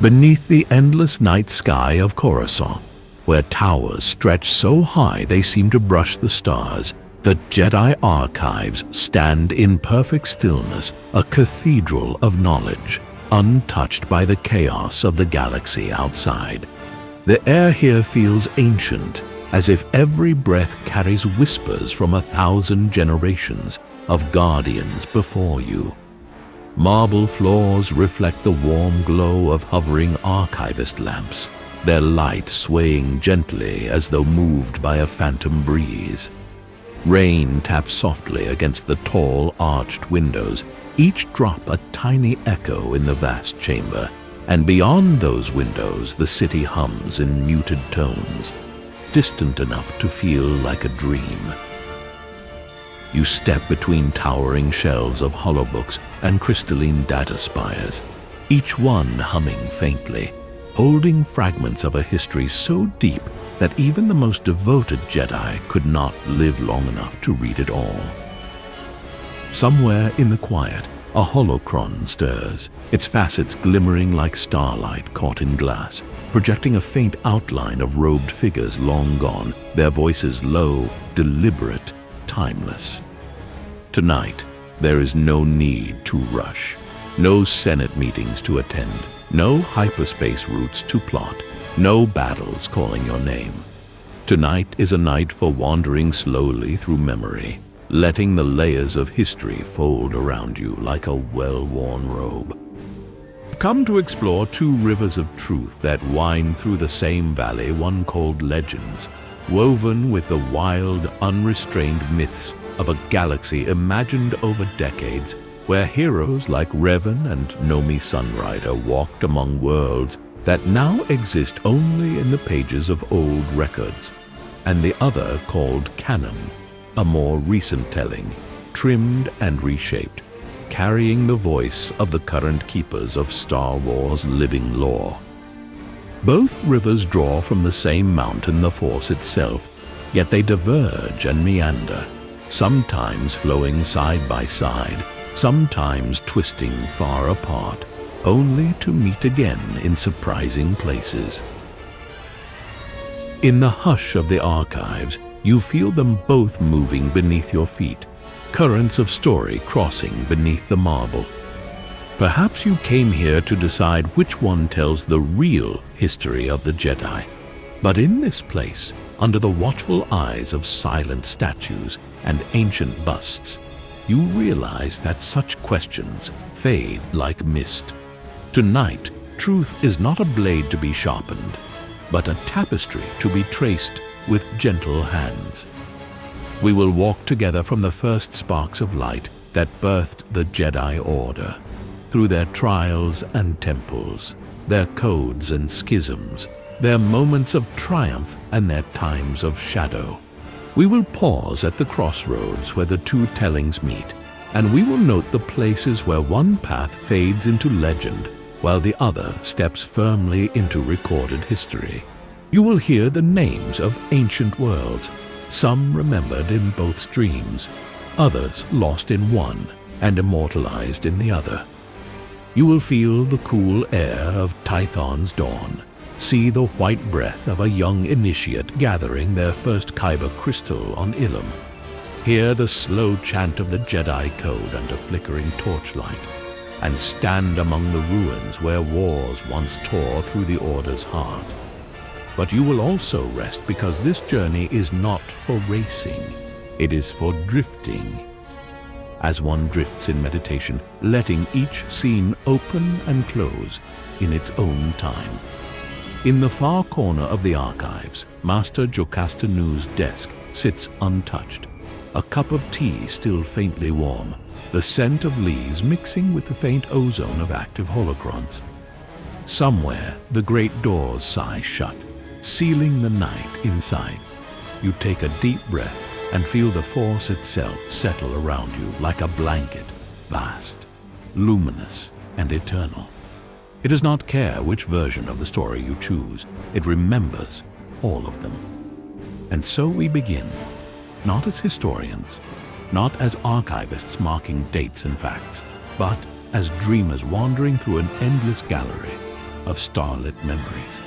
beneath the endless night sky of Coruscant, where towers stretch so high they seem to brush the stars, the Jedi archives stand in perfect stillness, a cathedral of knowledge, untouched by the chaos of the galaxy outside. The air here feels ancient, as if every breath carries whispers from 1,000 generations of guardians before you. Marble floors reflect the warm glow of hovering archivist lamps, their light swaying gently as though moved by a phantom breeze. Rain taps softly against the tall, arched windows, each drop a tiny echo in the vast chamber, and beyond those windows the city hums in muted tones, distant enough to feel like a dream. You step between towering shelves of holobooks and crystalline data spires, each one humming faintly, holding fragments of a history so deep that even the most devoted Jedi could not live long enough to read it all. Somewhere in the quiet, a holocron stirs, its facets glimmering like starlight caught in glass, projecting a faint outline of robed figures long gone, their voices low, deliberate, timeless. Tonight, there is no need to rush, no Senate meetings to attend, no hyperspace routes to plot, no battles calling your name. Tonight is a night for wandering slowly through memory, letting the layers of history fold around you like a well-worn robe. Come to explore two rivers of truth that wind through the same valley, one called Legends, woven with the wild, unrestrained myths of a galaxy imagined over decades, where heroes like Revan and Nomi Sunrider walked among worlds that now exist only in the pages of old records, and the other called Canon, a more recent telling, trimmed and reshaped, carrying the voice of the current keepers of Star Wars living lore. Both rivers draw from the same mountain, the Force itself, yet they diverge and meander, sometimes flowing side by side, sometimes twisting far apart, only to meet again in surprising places. In the hush of the archives, you feel them both moving beneath your feet, currents of story crossing beneath the marble. Perhaps you came here to decide which one tells the real history of the Jedi. But in this place, under the watchful eyes of silent statues and ancient busts, you realize that such questions fade like mist. Tonight, truth is not a blade to be sharpened, but a tapestry to be traced with gentle hands. We will walk together from the first sparks of light that birthed the Jedi Order, through their trials and temples, their codes and schisms, their moments of triumph and their times of shadow. We will pause at the crossroads where the two tellings meet, and we will note the places where one path fades into legend, while the other steps firmly into recorded history. You will hear the names of ancient worlds, some remembered in both streams, others lost in one and immortalized in the other. You will feel the cool air of Tython's dawn, see the white breath of a young initiate gathering their first kyber crystal on Ilum, hear the slow chant of the Jedi code under flickering torchlight, and stand among the ruins where wars once tore through the Order's heart. But you will also rest, because this journey is not for racing, it is for drifting. As one drifts in meditation, letting each scene open and close in its own time. In the far corner of the archives, Master Jocasta Nu's desk sits untouched, a cup of tea still faintly warm, the scent of leaves mixing with the faint ozone of active holocrons. Somewhere, the great doors sigh shut, sealing the night inside. You take a deep breath and feel the Force itself settle around you like a blanket, vast, luminous, and eternal. It does not care which version of the story you choose. It remembers all of them. And so we begin, not as historians, not as archivists marking dates and facts, but as dreamers wandering through an endless gallery, of starlit memories.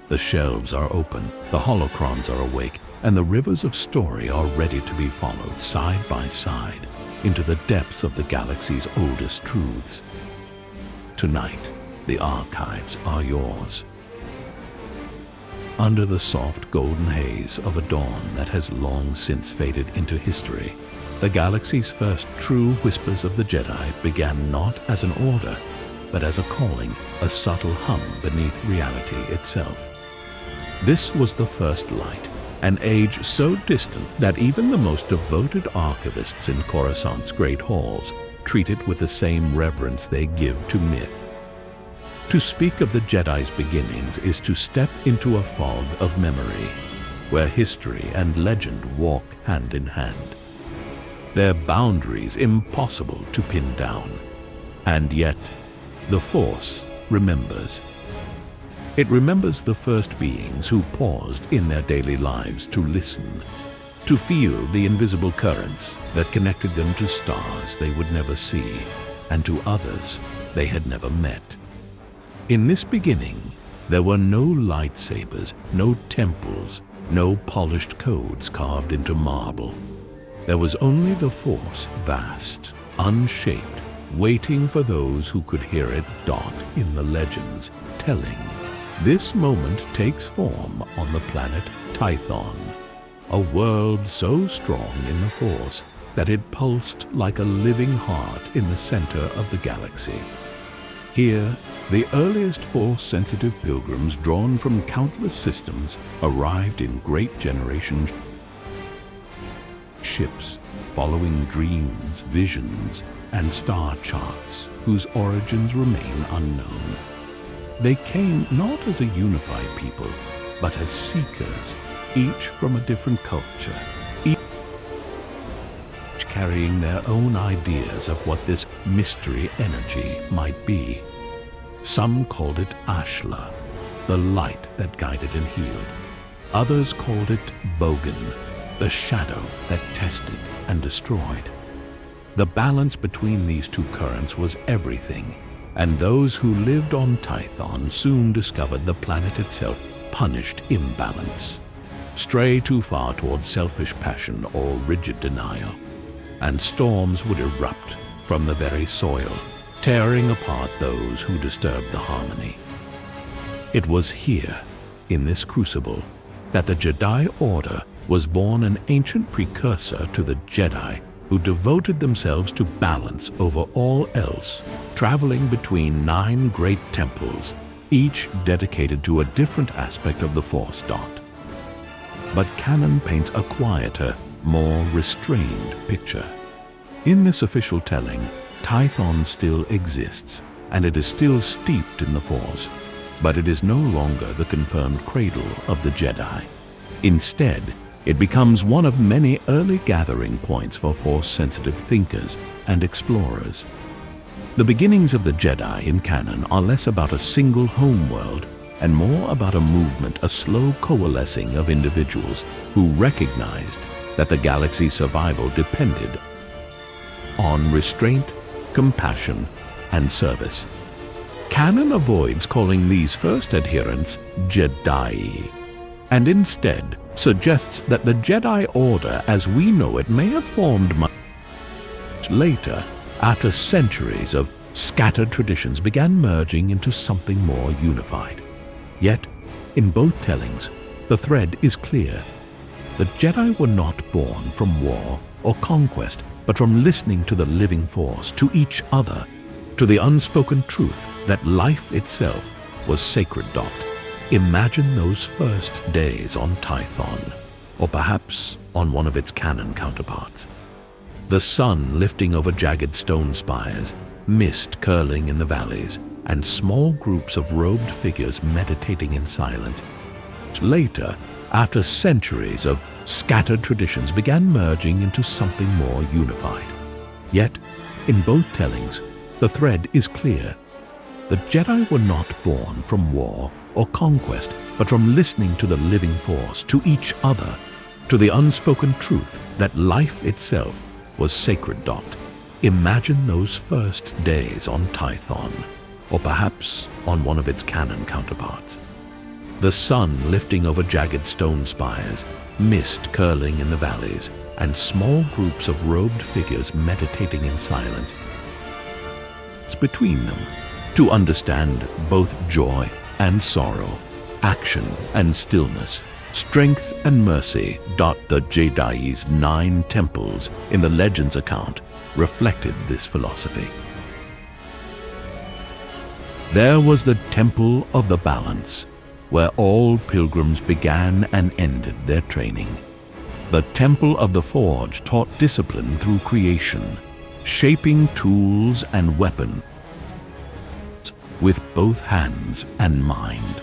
The shelves are open, the holocrons are awake, and the rivers of story are ready to be followed side by side into the depths of the galaxy's oldest truths. Tonight, the archives are yours. Under the soft golden haze of a dawn that has long since faded into history, the galaxy's first true whispers of the Jedi began not as an order, but as a calling, a subtle hum beneath reality itself. This was the first light, an age so distant that even the most devoted archivists in Coruscant's great halls treat it with the same reverence they give to myth. To speak of the Jedi's beginnings is to step into a fog of memory, where history and legend walk hand in hand. Their boundaries impossible to pin down, and yet the Force remembers. It remembers the first beings who paused in their daily lives to listen, to feel the invisible currents that connected them to stars they would never see, and to others they had never met. In this beginning, there were no lightsabers, no temples, no polished codes carved into marble. There was only the Force, vast, unshaped, waiting for those who could hear it dot in the legends, telling, "This moment takes form on the planet Tython, a world so strong in the Force that it pulsed like a living heart in the center of the galaxy." Here, the earliest Force-sensitive pilgrims drawn from countless systems arrived in great generation ships, following dreams, visions, and star charts whose origins remain unknown. They came not as a unified people, but as seekers, each from a different culture, each carrying their own ideas of what this mystery energy might be. Some called it Ashla, the light that guided and healed. Others called it Bogan, the shadow that tested and destroyed. The balance between these two currents was everything, and those who lived on Tython soon discovered the planet itself punished imbalance. Stray too far towards selfish passion or rigid denial, and storms would erupt from the very soil, tearing apart those who disturbed the harmony. It was here, in this crucible, that the Jedi Order was born, an ancient precursor to the Jedi who devoted themselves to balance over all else, traveling between 9 great temples, each dedicated to a different aspect of the Force dot. But Canon paints a quieter, more restrained picture. In this official telling, Tython still exists, and it is still steeped in the Force, but it is no longer the confirmed cradle of the Jedi. Instead, it becomes one of many early gathering points for Force-sensitive thinkers and explorers. The beginnings of the Jedi in canon are less about a single homeworld and more about a movement, a slow coalescing of individuals who recognized that the galaxy's survival depended on restraint, compassion, and service. Canon avoids calling these first adherents Jedi, and instead suggests that the Jedi Order as we know it may have formed much later, after centuries of scattered traditions began merging into something more unified. Yet, in both tellings, the thread is clear. The Jedi were not born from war or conquest, but from listening to the living Force, to each other, to the unspoken truth that life itself was sacred dot. Imagine those first days on Tython, or perhaps on one of its canon counterparts. The sun lifting over jagged stone spires, mist curling in the valleys, and small groups of robed figures meditating in silence. Later, after centuries of scattered traditions began merging into something more unified. Yet, in both tellings, the thread is clear. The Jedi were not born from war or conquest, but from listening to the living Force, to each other, to the unspoken truth that life itself was sacred dot. Imagine those first days on Tython, or perhaps on one of its Canon counterparts. The sun lifting over jagged stone spires, mist curling in the valleys, and small groups of robed figures meditating in silence. It's between them to understand both joy and sorrow, action and stillness, strength and mercy. The Jedi's 9 temples in the Legends account reflected this philosophy. There was the Temple of the Balance, where all pilgrims began and ended their training. The Temple of the Forge taught discipline through creation, shaping tools and weapons with both hands and mind.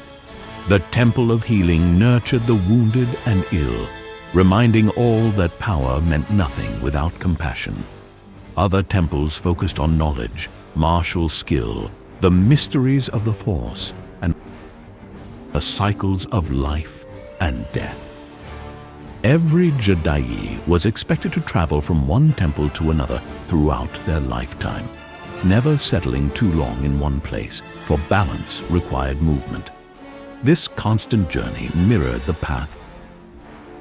The Temple of Healing nurtured the wounded and ill, reminding all that power meant nothing without compassion. Other temples focused on knowledge, martial skill, the mysteries of the Force, and the cycles of life and death. Every Jedi was expected to travel from one temple to another throughout their lifetime, never settling too long in one place, for balance required movement. This constant journey mirrored the path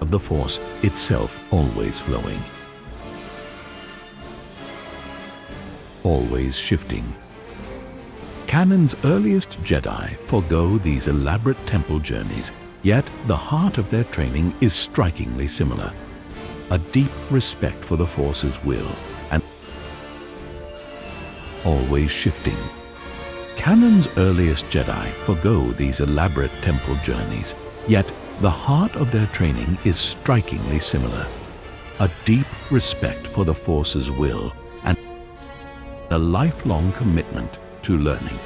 of the Force itself, always flowing, always shifting. Canon's earliest Jedi forego these elaborate temple journeys, yet the heart of their training is strikingly similar. A deep respect for the Force's will and always shifting. Canon's earliest Jedi forego these elaborate temple journeys, yet the heart of their training is strikingly similar. A deep respect for the Force's will and a lifelong commitment to learning.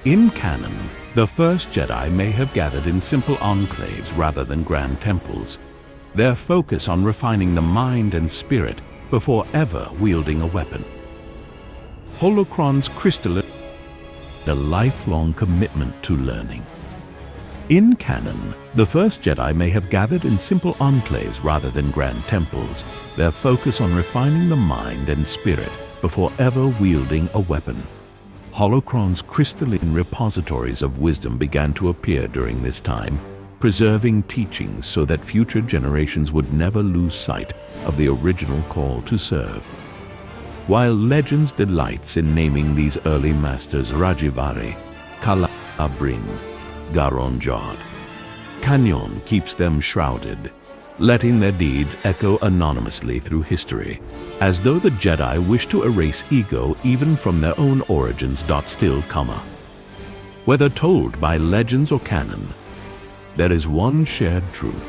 In Canon, the first Jedi may have gathered in simple enclaves rather than grand temples, their focus on refining the mind and spirit before ever wielding a weapon. Holocron's crystalline, a lifelong commitment to learning. In Canon, the first Jedi may have gathered in simple enclaves rather than grand temples, their focus on refining the mind and spirit before ever wielding a weapon. Holocron's crystalline repositories of wisdom began to appear during this time, preserving teachings so that future generations would never lose sight of the original call to serve. While Legends delights in naming these early masters Rajivari, Kalabrin, Garon-Jod, Canon keeps them shrouded, letting their deeds echo anonymously through history, as though the Jedi wish to erase ego even from their own origins. Still, whether told by Legends or Canon, there is one shared truth.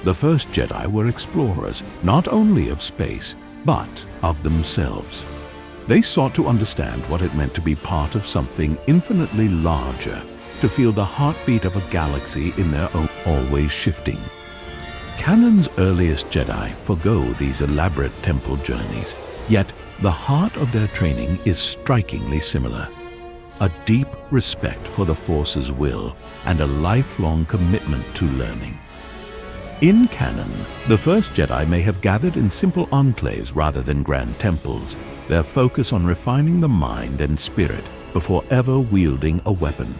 The first Jedi were explorers, not only of space, but of themselves. They sought to understand what it meant to be part of something infinitely larger, to feel the heartbeat of a galaxy in their own, always shifting. Canon's earliest Jedi forego these elaborate temple journeys, yet the heart of their training is strikingly similar. A deep respect for the Force's will and a lifelong commitment to learning. In Canon, the first Jedi may have gathered in simple enclaves rather than grand temples, their focus on refining the mind and spirit before ever wielding a weapon.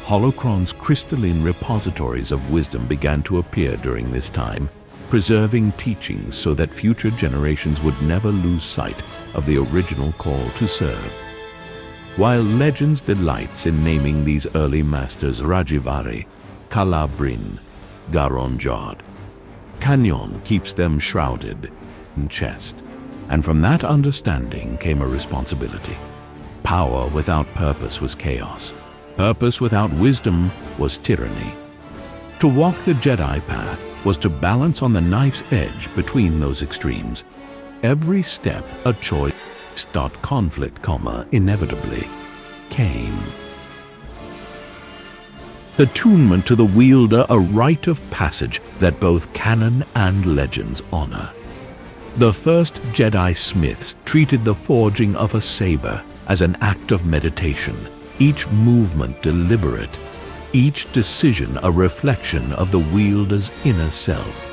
Holocron's crystalline repositories of wisdom began to appear during this time, preserving teachings so that future generations would never lose sight of the original call to serve. While Legends delights in naming these early masters Rajivari, Kalabrin, Garon-Jod, Canon keeps them shrouded in chest, and from that understanding came a responsibility. Power without purpose was chaos. Purpose without wisdom was tyranny. To walk the Jedi path was to balance on the knife's edge between those extremes. Every step a choice. Conflict, inevitably came. Attunement to the wielder, a rite of passage that both Canon and Legends honor. The first Jedi smiths treated the forging of a saber as an act of meditation, each movement deliberate, each decision a reflection of the wielder's inner self.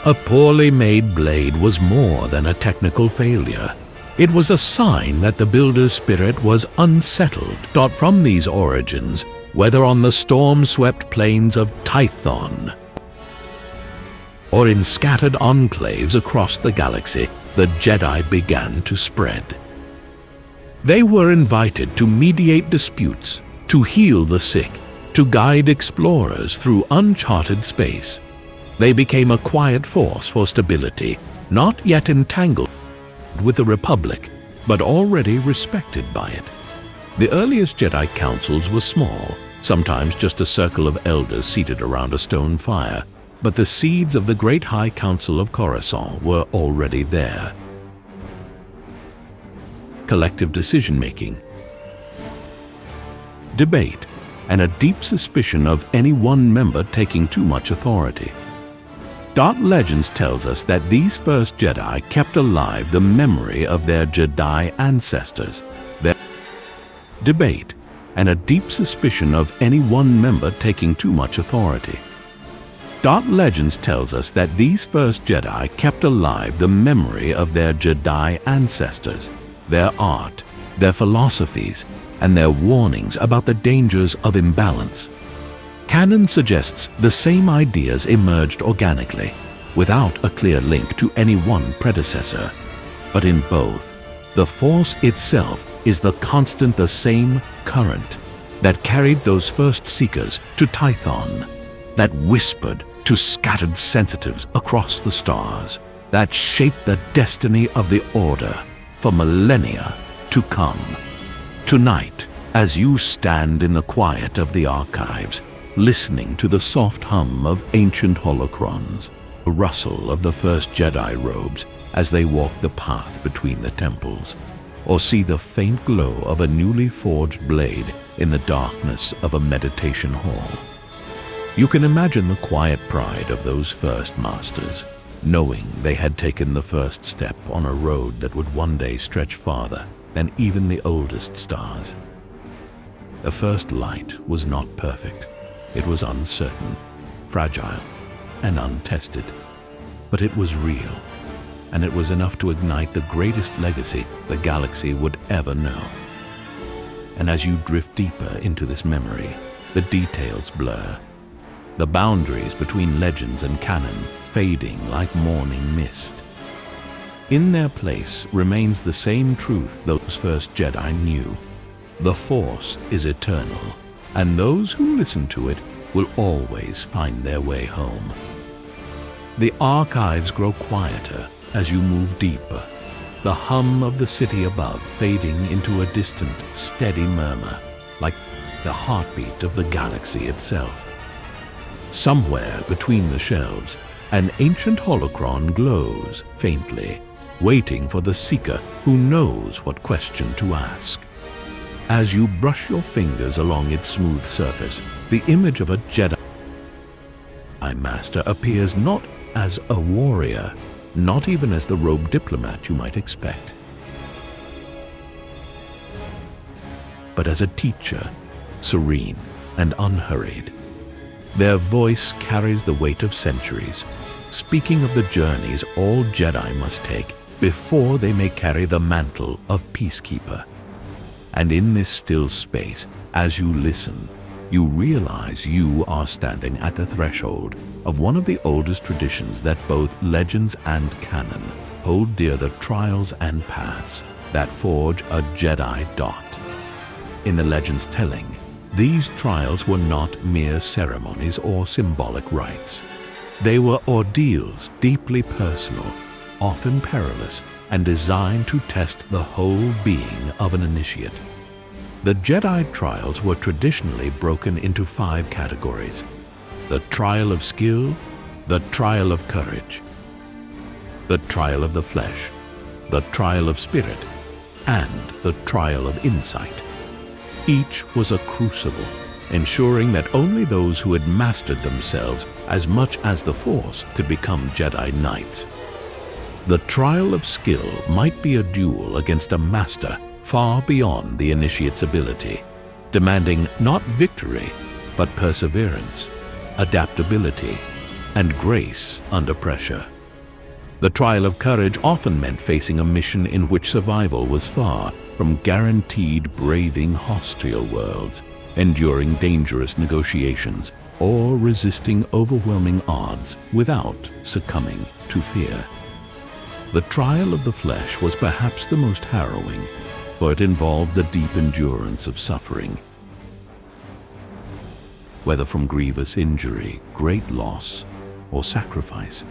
A poorly made blade was more than a technical failure. It was a sign that the builder's spirit was unsettled. From these origins, whether on the storm-swept plains of Tython or in scattered enclaves across the galaxy, the Jedi began to spread. They were invited to mediate disputes, to heal the sick, to guide explorers through uncharted space. They became a quiet force for stability, not yet entangled with the Republic, but already respected by it. The earliest Jedi councils were small, sometimes just a circle of elders seated around a stone fire, but the seeds of the Great High Council of Coruscant were already there. Collective decision-making, debate, and a deep suspicion of any one member taking too much authority. Legends tells us that these first Jedi kept alive the memory of their Jedi ancestors. Their debate, and a deep suspicion of any one member taking too much authority. Legends tells us that these first Jedi kept alive the memory of their Jedi ancestors, their art, their philosophies, and their warnings about the dangers of imbalance. Canon suggests the same ideas emerged organically, without a clear link to any one predecessor. But in both, the Force itself is the same current that carried those first seekers to Tython, that whispered to scattered sensitives across the stars, that shaped the destiny of the Order for millennia to come. Tonight, as you stand in the quiet of the archives, listening to the soft hum of ancient holocrons, the rustle of the first Jedi robes as they walk the path between the temples, or see the faint glow of a newly forged blade in the darkness of a meditation hall, you can imagine the quiet pride of those first masters, knowing they had taken the first step on a road that would one day stretch farther than even the oldest stars. The first light was not perfect. It was uncertain, fragile, and untested. But it was real, and it was enough to ignite the greatest legacy the galaxy would ever know. And as you drift deeper into this memory, the details blur, the boundaries between legends and canon fading like morning mist. In their place remains the same truth those first Jedi knew. The Force is eternal, and those who listen to it will always find their way home. The archives grow quieter as you move deeper, the hum of the city above fading into a distant, steady murmur, like the heartbeat of the galaxy itself. Somewhere between the shelves, an ancient holocron glows faintly, waiting for the seeker who knows what question to ask. As you brush your fingers along its smooth surface, the image of a Jedi Master appears not as a warrior, not even as the robed diplomat you might expect, but as a teacher, serene and unhurried. Their voice carries the weight of centuries, speaking of the journeys all Jedi must take before they may carry the mantle of peacekeeper. And in this still space, as you listen, you realize you are standing at the threshold of one of the oldest traditions that both legends and canon hold dear, the trials and paths that forge a Jedi dot. In the legend's telling, these trials were not mere ceremonies or symbolic rites. They were ordeals deeply personal, often perilous, and designed to test the whole being of an initiate. The Jedi trials were traditionally broken into 5 categories: the trial of skill, the trial of courage, the trial of the flesh, the trial of spirit, and the trial of insight. Each was a crucible, ensuring that only those who had mastered themselves as much as the Force could become Jedi Knights. The trial of skill might be a duel against a master far beyond the initiate's ability, demanding not victory, but perseverance, adaptability, and grace under pressure. The trial of courage often meant facing a mission in which survival was far from guaranteed, braving hostile worlds, enduring dangerous negotiations, or resisting overwhelming odds without succumbing to fear. The trial of the flesh was perhaps the most harrowing, for it involved the deep endurance of suffering. Whether from grievous injury, great loss, or sacrifice,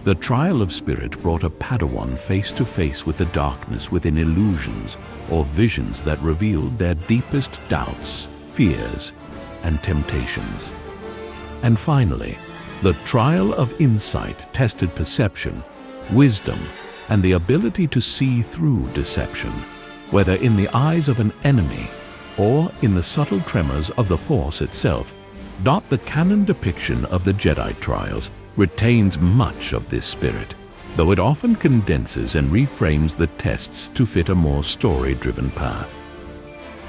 the trial of spirit brought a Padawan face to face with the darkness within illusions or visions that revealed their deepest doubts, fears, and temptations. And finally, the trial of insight tested perception, wisdom, and the ability to see through deception, whether in the eyes of an enemy or in the subtle tremors of the Force itself. The canon depiction of the Jedi trials retains much of this spirit, though it often condenses and reframes the tests to fit a more story-driven path.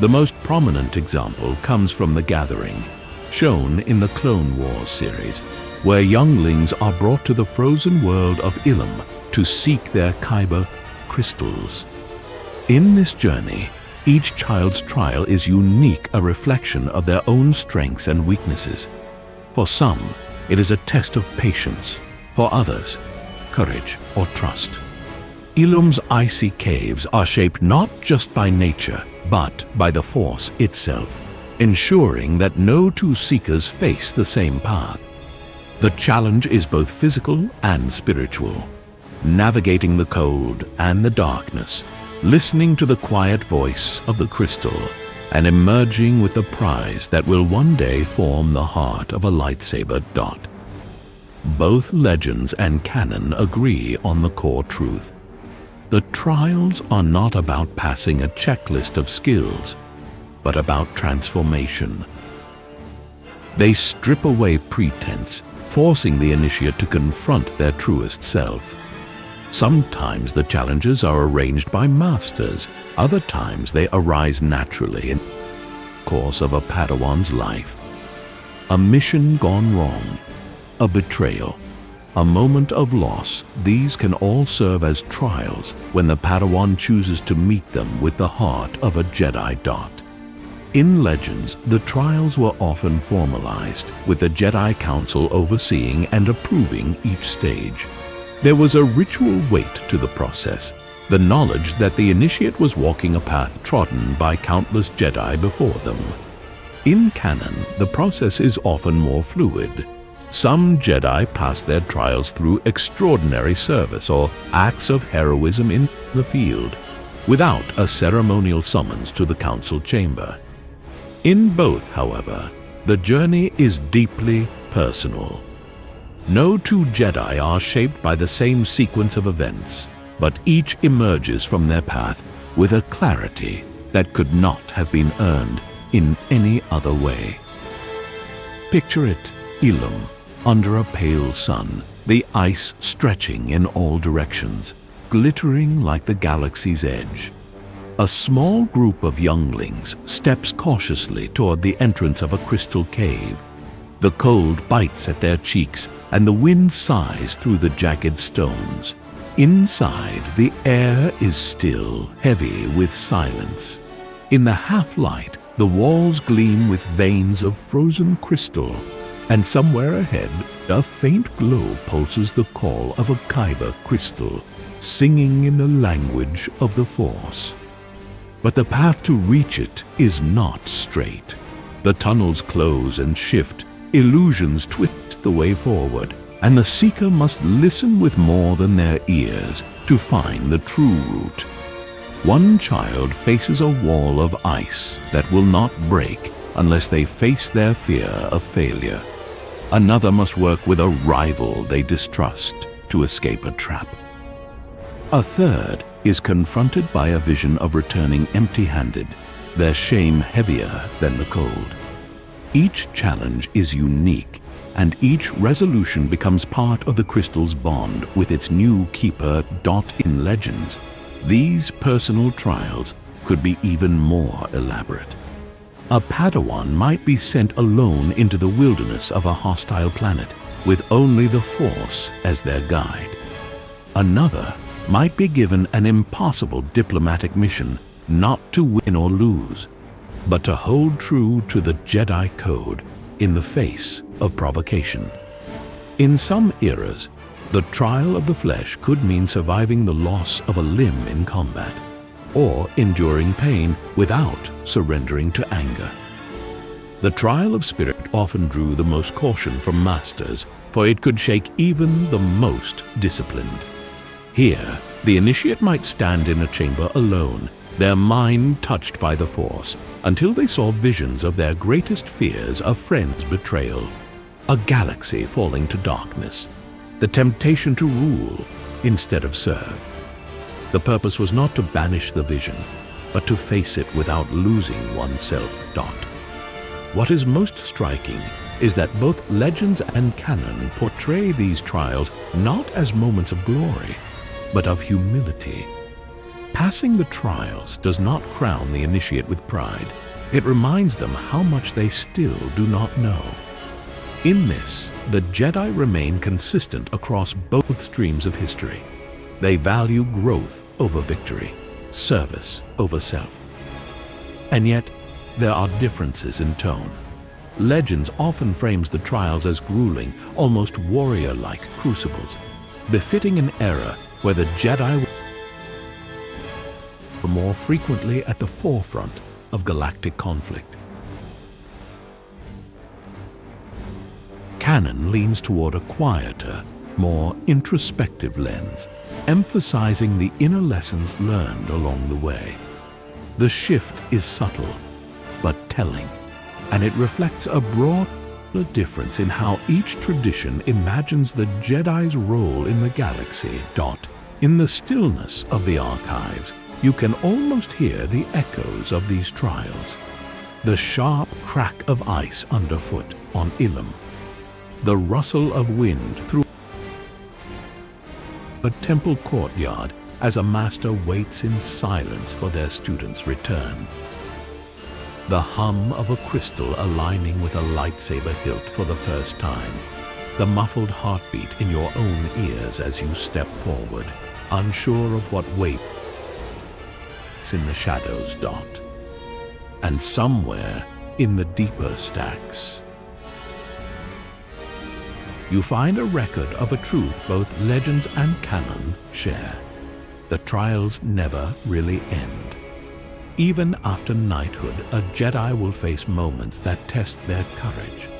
The most prominent example comes from The Gathering, shown in the Clone Wars series, where younglings are brought to the frozen world of Ilum to seek their Kyber crystals. In this journey, each child's trial is unique, a reflection of their own strengths and weaknesses. For some, it is a test of patience. For others, courage or trust. Ilum's icy caves are shaped not just by nature, but by the Force itself, ensuring that no two seekers face the same path. The challenge is both physical and spiritual, navigating the cold and the darkness, listening to the quiet voice of the crystal, and emerging with the prize that will one day form the heart of a lightsaber. Both legends and canon agree on the core truth. The trials are not about passing a checklist of skills, but about transformation. They strip away pretense, forcing the initiate to confront their truest self. Sometimes the challenges are arranged by masters, other times they arise naturally in the course of a Padawan's life. A mission gone wrong, a betrayal, a moment of loss, these can all serve as trials when the Padawan chooses to meet them with the heart of a Jedi. In Legends, the trials were often formalized, with the Jedi Council overseeing and approving each stage. There was a ritual weight to the process, the knowledge that the initiate was walking a path trodden by countless Jedi before them. In canon, the process is often more fluid. Some Jedi pass their trials through extraordinary service or acts of heroism in the field, without a ceremonial summons to the council chamber. In both, however, the journey is deeply personal. No two Jedi are shaped by the same sequence of events, but each emerges from their path with a clarity that could not have been earned in any other way. Picture it, Ilum, under a pale sun, the ice stretching in all directions, glittering like the galaxy's edge. A small group of younglings steps cautiously toward the entrance of a crystal cave. The cold bites at their cheeks, and the wind sighs through the jagged stones. Inside, the air is still, heavy with silence. In the half-light, the walls gleam with veins of frozen crystal, and somewhere ahead, a faint glow pulses the call of a Kyber crystal, singing in the language of the Force. But the path to reach it is not straight. The tunnels close and shift, illusions twist the way forward, and the seeker must listen with more than their ears to find the true route. One child faces a wall of ice that will not break unless they face their fear of failure. Another must work with a rival they distrust to escape a trap. A third is confronted by a vision of returning empty-handed, their shame heavier than the cold. Each challenge is unique, and each resolution becomes part of the crystal's bond with its new keeper. In Legends, these personal trials could be even more elaborate. A Padawan might be sent alone into the wilderness of a hostile planet, with only the Force as their guide. Another might be given an impossible diplomatic mission not to win or lose, but to hold true to the Jedi code in the face of provocation. In some eras, the trial of the flesh could mean surviving the loss of a limb in combat, or enduring pain without surrendering to anger. The trial of spirit often drew the most caution from masters, for it could shake even the most disciplined. Here, the initiate might stand in a chamber alone, their mind touched by the Force, until they saw visions of their greatest fears, a friend's betrayal, a galaxy falling to darkness, the temptation to rule instead of serve. The purpose was not to banish the vision, but to face it without losing oneself. What is most striking is that both legends and canon portray these trials not as moments of glory, but of humility. Passing the trials does not crown the initiate with pride. It reminds them how much they still do not know. In this, the Jedi remain consistent across both streams of history. They value growth over victory, service over self. And yet, there are differences in tone. Legends often frames the trials as grueling, almost warrior-like crucibles, befitting an era where the Jedi were more frequently at the forefront of galactic conflict. Canon leans toward a quieter, more introspective lens, emphasizing the inner lessons learned along the way. The shift is subtle, but telling, and it reflects a broader difference in how each tradition imagines the Jedi's role in the galaxy. In the stillness of the archives, you can almost hear the echoes of these trials. The sharp crack of ice underfoot on Ilum, the rustle of wind through a temple courtyard as a master waits in silence for their student's return. The hum of a crystal aligning with a lightsaber hilt for the first time. The muffled heartbeat in your own ears as you step forward, unsure of what waits in the shadows. And somewhere in the deeper stacks, you find a record of a truth both legends and canon share. The trials never really end. Even after knighthood, a Jedi will face moments that test their courage,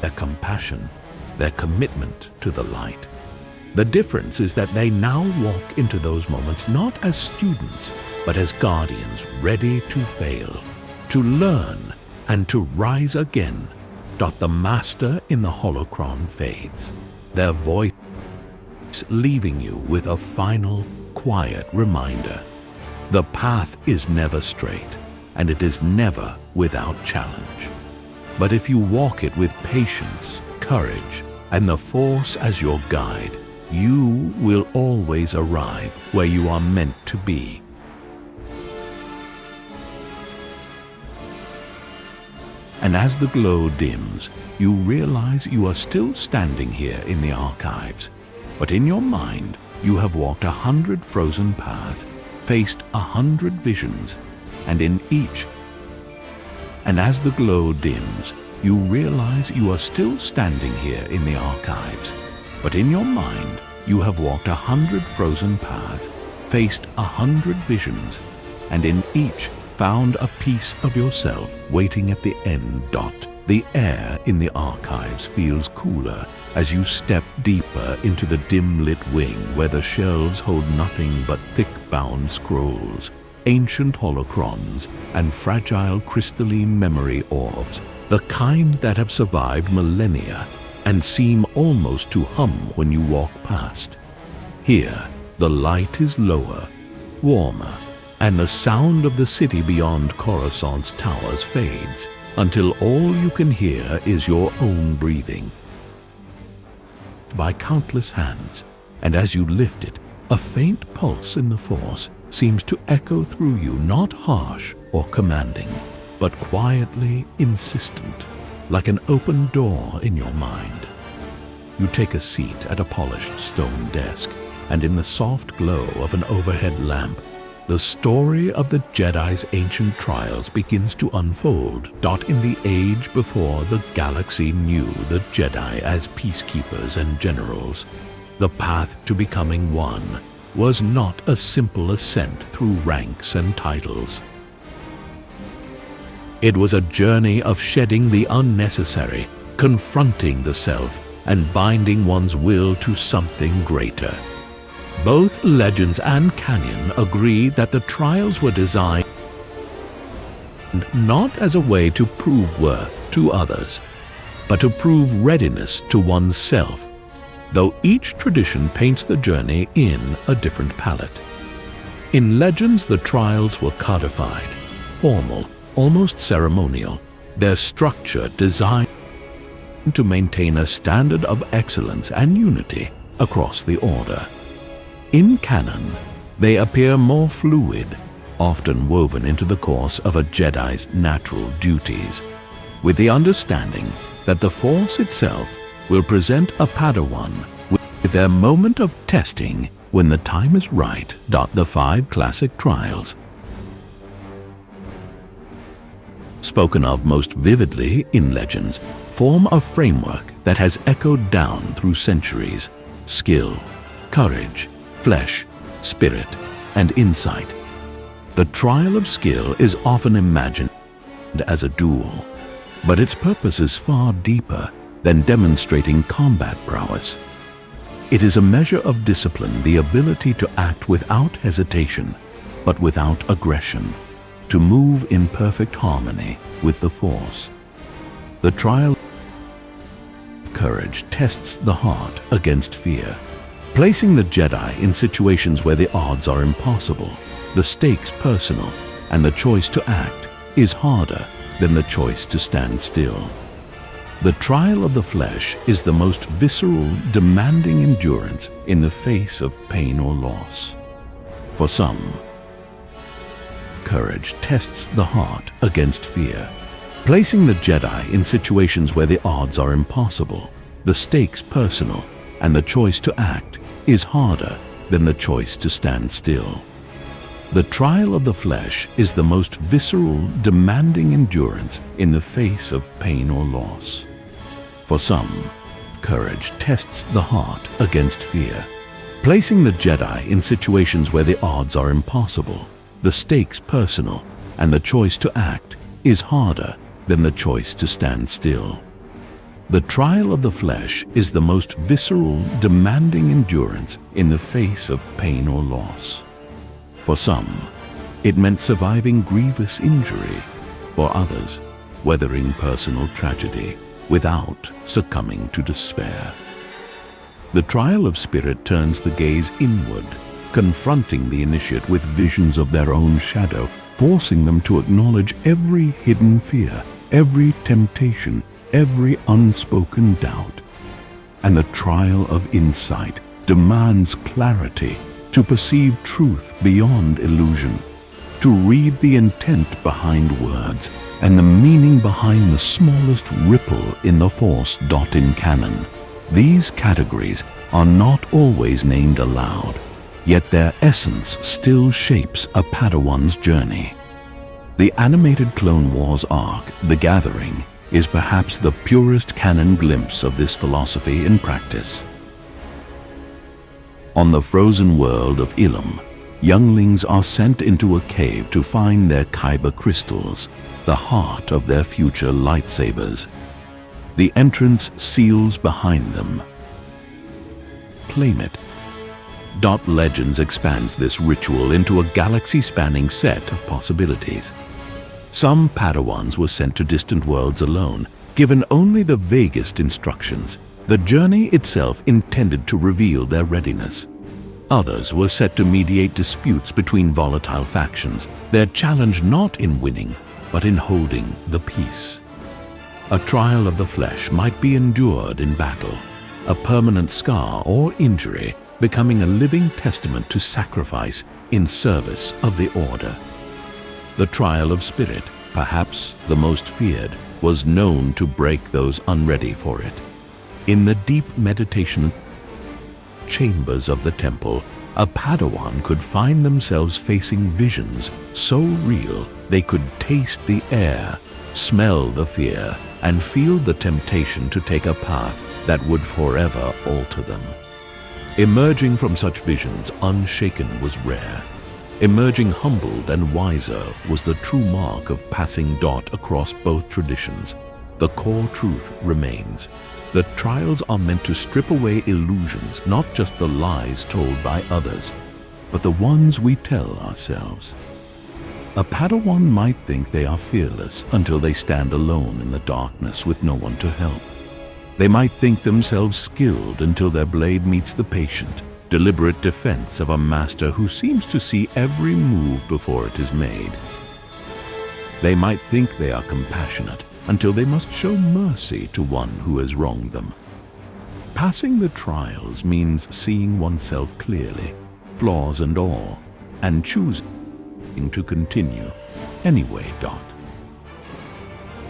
their compassion, their commitment to the light. The difference is that they now walk into those moments not as students, but as guardians ready to fail, to learn, and to rise again. The master in the holocron fades, their voice leaving you with a final, quiet reminder. The path is never straight, and it is never without challenge. But if you walk it with patience, courage, and the Force as your guide, you will always arrive where you are meant to be. And as the glow dims, you realize you are still standing here in the archives. But in your mind, you have walked 100 frozen paths, faced 100 visions, and in each. And as the glow dims, you realize you are still standing here in the archives. But in your mind, you have walked 100 frozen paths, faced 100 visions, and in each found a piece of yourself waiting at the end. The air in the archives feels cooler as you step deeper into the dim-lit wing where the shelves hold nothing but thick-bound scrolls, ancient holocrons, and fragile crystalline memory orbs, the kind that have survived millennia and seem almost to hum when you walk past. Here, the light is lower, warmer, and the sound of the city beyond Coruscant's towers fades until all you can hear is your own breathing. By countless hands, and as you lift it, a faint pulse in the Force seems to echo through you, not harsh or commanding, but quietly insistent, like an open door in your mind. You take a seat at a polished stone desk, and in the soft glow of an overhead lamp, the story of the Jedi's ancient trials begins to unfold. In the age before the galaxy knew the Jedi as peacekeepers and generals, the path to becoming one was not a simple ascent through ranks and titles. It was a journey of shedding the unnecessary, confronting the self, and binding one's will to something greater. Both legends and canon agree that the trials were designed not as a way to prove worth to others, but to prove readiness to oneself, though each tradition paints the journey in a different palette. In legends, the trials were codified, formal, almost ceremonial, their structure designed to maintain a standard of excellence and unity across the Order. In canon, they appear more fluid, often woven into the course of a Jedi's natural duties, with the understanding that the Force itself will present a Padawan with their moment of testing when the time is right. The 5 classic trials, spoken of most vividly in legends, form a framework that has echoed down through centuries: skill, courage, flesh, spirit, and insight. The trial of skill is often imagined as a duel, but its purpose is far deeper than demonstrating combat prowess. It is a measure of discipline, the ability to act without hesitation, but without aggression, to move in perfect harmony with the Force. The trial of courage tests the heart against fear, placing the Jedi in situations where the odds are impossible, the stakes personal, and the choice to act is harder than the choice to stand still. The trial of the flesh is the most visceral, demanding endurance in the face of pain or loss. For some, courage tests the heart against fear, placing the Jedi in situations where the odds are impossible, the stakes personal, and the choice to act is harder than the choice to stand still. The trial of the flesh is the most visceral, demanding endurance in the face of pain or loss. For some, courage tests the heart against fear, placing the Jedi in situations where the odds are impossible, the stakes personal, and the choice to act is harder than the choice to stand still. The trial of the flesh is the most visceral, demanding endurance in the face of pain or loss. For some, it meant surviving grievous injury. For others, weathering personal tragedy without succumbing to despair. The trial of spirit turns the gaze inward, confronting the initiate with visions of their own shadow, forcing them to acknowledge every hidden fear, every temptation, every unspoken doubt. And the trial of insight demands clarity to perceive truth beyond illusion, to read the intent behind words and the meaning behind the smallest ripple in the Force. In canon, these categories are not always named aloud, yet their essence still shapes a Padawan's journey. The animated Clone Wars arc, The Gathering, is perhaps the purest canon glimpse of this philosophy in practice. On the frozen world of Ilum, younglings are sent into a cave to find their Kyber crystals, the heart of their future lightsabers. The entrance seals behind them. Claim it. Legends expands this ritual into a galaxy-spanning set of possibilities. Some Padawans were sent to distant worlds alone, given only the vaguest instructions, the journey itself intended to reveal their readiness. Others were set to mediate disputes between volatile factions, their challenge not in winning, but in holding the peace. A trial of the flesh might be endured in battle, a permanent scar or injury becoming a living testament to sacrifice in service of the Order. The trial of spirit, perhaps the most feared, was known to break those unready for it. In the deep meditation chambers of the temple, a Padawan could find themselves facing visions so real they could taste the air, smell the fear, and feel the temptation to take a path that would forever alter them. Emerging from such visions unshaken was rare. Emerging humbled and wiser was the true mark of passing dot across both traditions. The core truth remains. The trials are meant to strip away illusions, not just the lies told by others, but the ones we tell ourselves. A Padawan might think they are fearless until they stand alone in the darkness with no one to help. They might think themselves skilled until their blade meets the patient, deliberate defense of a master who seems to see every move before it is made. They might think they are compassionate until they must show mercy to one who has wronged them. Passing the trials means seeing oneself clearly, flaws and all, and choosing to continue anyway.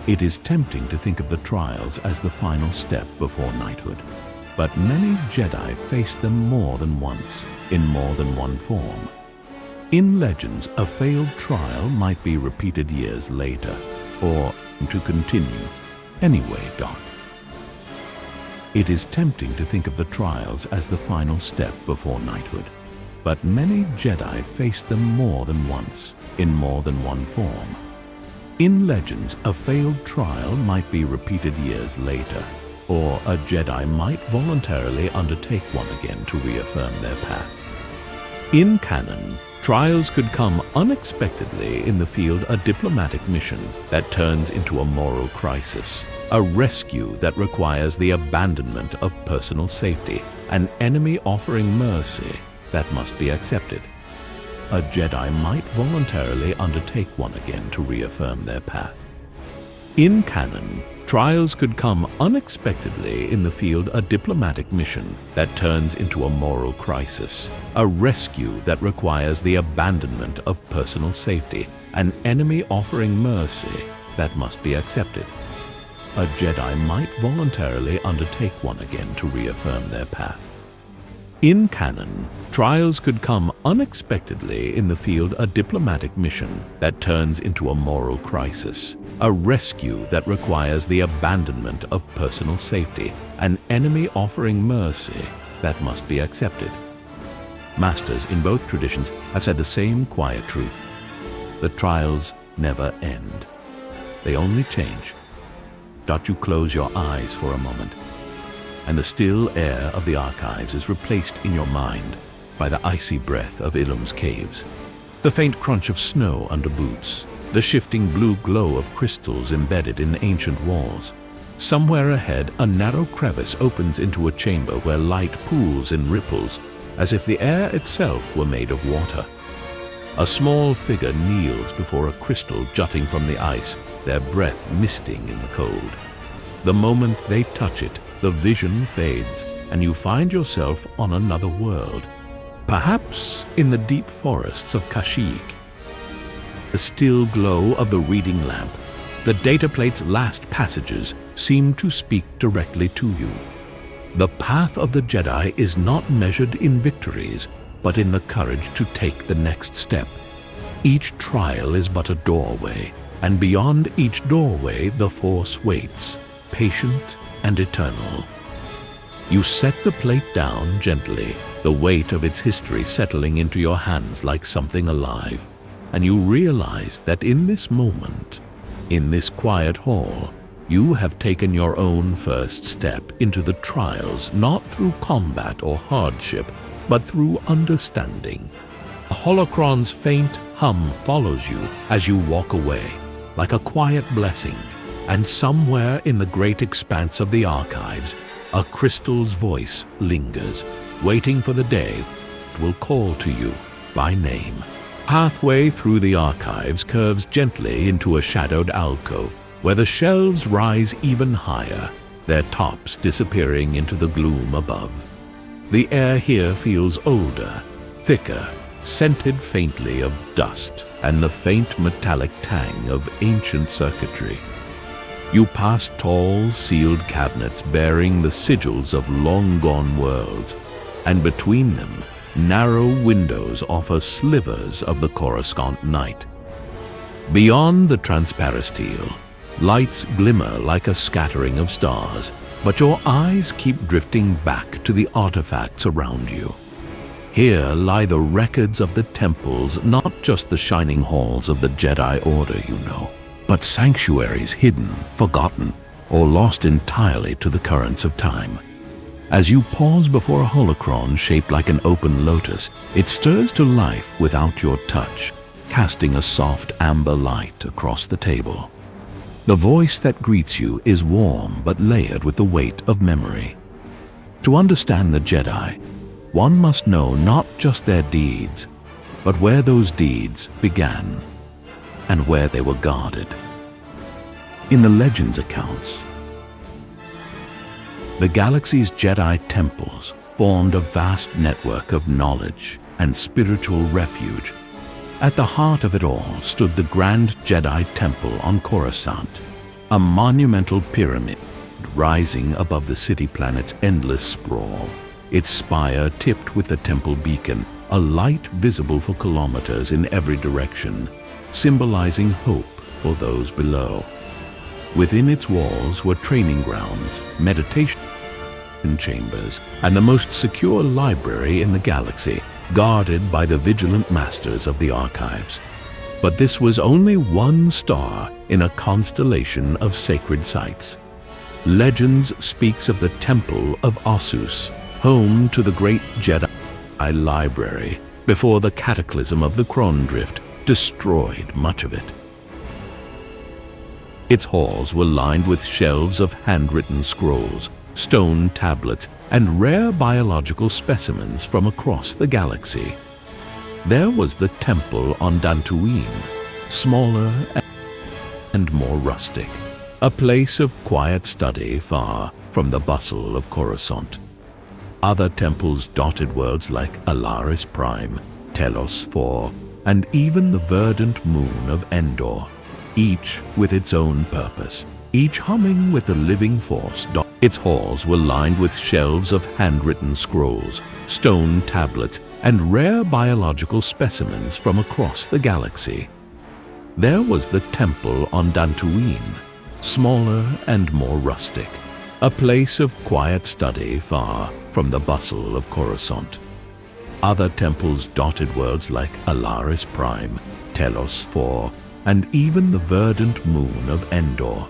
It is tempting to think of the trials as the final step before knighthood, but many Jedi face them more than once, in more than one form. In legends, a failed trial might be repeated years later, or to continue anyway. It is tempting to think of the trials as the final step before knighthood, but many Jedi face them more than once, in more than one form. In legends, a failed trial might be repeated years later, or a Jedi might voluntarily undertake one again to reaffirm their path. In canon, trials could come unexpectedly in the field, a diplomatic mission that turns into a moral crisis, a rescue that requires the abandonment of personal safety, an enemy offering mercy that must be accepted. A Jedi might voluntarily undertake one again to reaffirm their path. In canon, trials could come unexpectedly in the field, a diplomatic mission that turns into a moral crisis, a rescue that requires the abandonment of personal safety, an enemy offering mercy that must be accepted. A Jedi might voluntarily undertake one again to reaffirm their path. In canon, trials could come unexpectedly in the field, a diplomatic mission that turns into a moral crisis, a rescue that requires the abandonment of personal safety, an enemy offering mercy that must be accepted. Masters in both traditions have said the same quiet truth. The trials never end. They only change. You close your eyes for a moment, and the still air of the archives is replaced in your mind by the icy breath of Ilum's caves, the faint crunch of snow under boots, the shifting blue glow of crystals embedded in ancient walls. Somewhere ahead, a narrow crevice opens into a chamber where light pools and ripples, as if the air itself were made of water. A small figure kneels before a crystal jutting from the ice, their breath misting in the cold. The moment they touch it, the vision fades, and you find yourself on another world, perhaps in the deep forests of Kashyyyk. The still glow of the reading lamp, the data plate's last passages, seem to speak directly to you. The path of the Jedi is not measured in victories, but in the courage to take the next step. Each trial is but a doorway, and beyond each doorway the Force waits, patient and eternal. You set the plate down gently, the weight of its history settling into your hands like something alive, and you realize that in this moment, in this quiet hall, you have taken your own first step into the trials, not through combat or hardship, but through understanding. A holocron's faint hum follows you as you walk away, like a quiet blessing, and somewhere in the great expanse of the archives, a crystal's voice lingers, waiting for the day it will call to you by name. Pathway through the archives curves gently into a shadowed alcove, where the shelves rise even higher, their tops disappearing into the gloom above. The air here feels older, thicker, scented faintly of dust and the faint metallic tang of ancient circuitry. You pass tall, sealed cabinets bearing the sigils of long-gone worlds, and between them, narrow windows offer slivers of the Coruscant night. Beyond the transparistile, lights glimmer like a scattering of stars, but your eyes keep drifting back to the artifacts around you. Here lie the records of the temples, not just the shining halls of the Jedi Order, you know, but sanctuaries hidden, forgotten, or lost entirely to the currents of time. As you pause before a holocron shaped like an open lotus, it stirs to life without your touch, casting a soft amber light across the table. The voice that greets you is warm but layered with the weight of memory. To understand the Jedi, one must know not just their deeds, but where those deeds began and where they were guarded. In the Legends accounts, the galaxy's Jedi temples formed a vast network of knowledge and spiritual refuge. At the heart of it all stood the Grand Jedi Temple on Coruscant, a monumental pyramid rising above the city planet's endless sprawl, its spire tipped with the temple beacon, a light visible for kilometers in every direction, symbolizing hope for those below. Within its walls were training grounds, meditation chambers, and the most secure library in the galaxy, guarded by the vigilant masters of the archives. But this was only one star in a constellation of sacred sites. Legends speaks of the Temple of Ossus, home to the great Jedi library, before the cataclysm of the Krondrift destroyed much of it. Its halls were lined with shelves of handwritten scrolls, stone tablets, and rare biological specimens from across the galaxy. There was the temple on Dantooine, smaller and more rustic, a place of quiet study far from the bustle of Coruscant. Other temples dotted worlds like Alaris Prime, Telos 4, and even the verdant moon of Endor, each with its own purpose, each humming with the living force. Its halls were lined with shelves of handwritten scrolls, stone tablets, and rare biological specimens from across the galaxy. There was the temple on Dantooine, smaller and more rustic, a place of quiet study far from the bustle of Coruscant. Other temples dotted worlds like Alaris Prime, Telos 4, and even the verdant moon of Endor,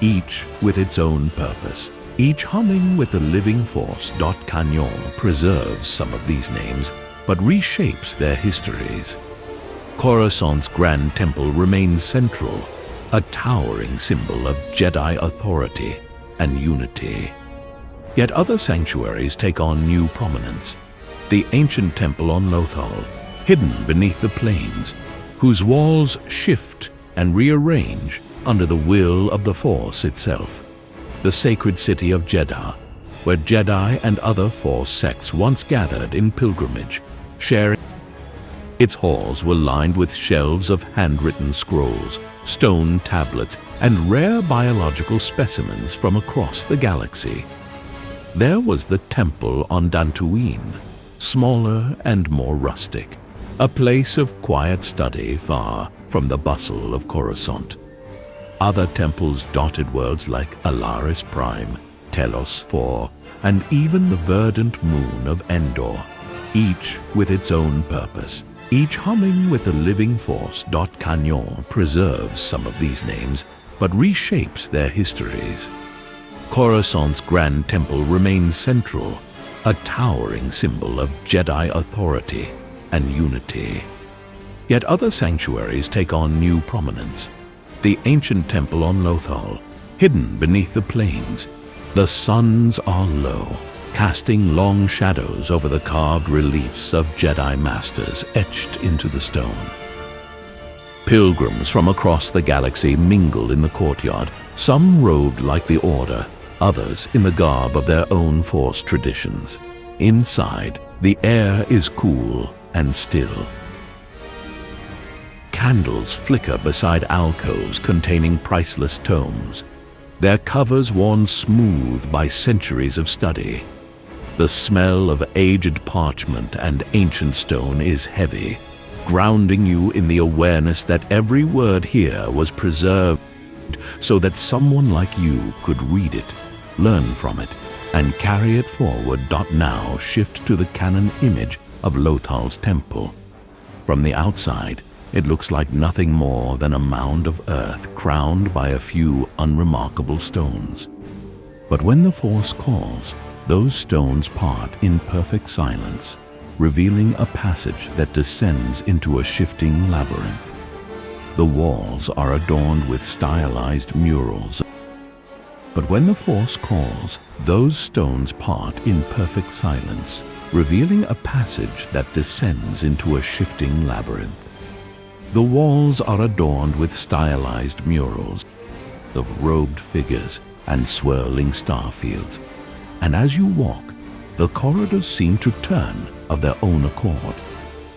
each with its own purpose, each humming with the living force. Canon preserves some of these names, but reshapes their histories. Coruscant's Grand Temple remains central, a towering symbol of Jedi authority and unity. Yet other sanctuaries take on new prominence. The ancient temple on Lothal, hidden beneath the plains, whose walls shift and rearrange under the will of the Force itself. The sacred city of Jeddah, where Jedi and other Force sects once gathered in pilgrimage, sharing. Its halls were lined with shelves of handwritten scrolls, stone tablets, and rare biological specimens from across the galaxy. There was the temple on Dantooine, smaller and more rustic, a place of quiet study far from the bustle of Coruscant. Other temples dotted worlds like Alaris Prime, Telos 4, and even the verdant moon of Endor, each with its own purpose, each humming with the living force. Canon preserves some of these names, but reshapes their histories. Coruscant's Grand Temple remains central, a towering symbol of Jedi authority and unity. Yet other sanctuaries take on new prominence. The ancient temple on Lothal, hidden beneath the plains. The suns are low, casting long shadows over the carved reliefs of Jedi masters etched into the stone. Pilgrims from across the galaxy mingle in the courtyard, some robed like the Order, others in the garb of their own Force traditions. Inside, the air is cool and still. Candles flicker beside alcoves containing priceless tomes. their covers worn smooth by centuries of study. The smell of aged parchment and ancient stone is heavy, grounding you in the awareness that every word here was preserved so that someone like you could read it, learn from it, and carry it forward. Now shift to the Canon image of Lothal's temple. From the outside, it looks like nothing more than a mound of earth crowned by a few unremarkable stones. But when the Force calls, those stones part in perfect silence, revealing a passage that descends into a shifting labyrinth. The walls are adorned with stylized murals. But when the Force calls, those stones part in perfect silence, revealing a passage that descends into a shifting labyrinth. The walls are adorned with stylized murals of robed figures and swirling star fields. And as you walk, the corridors seem to turn of their own accord,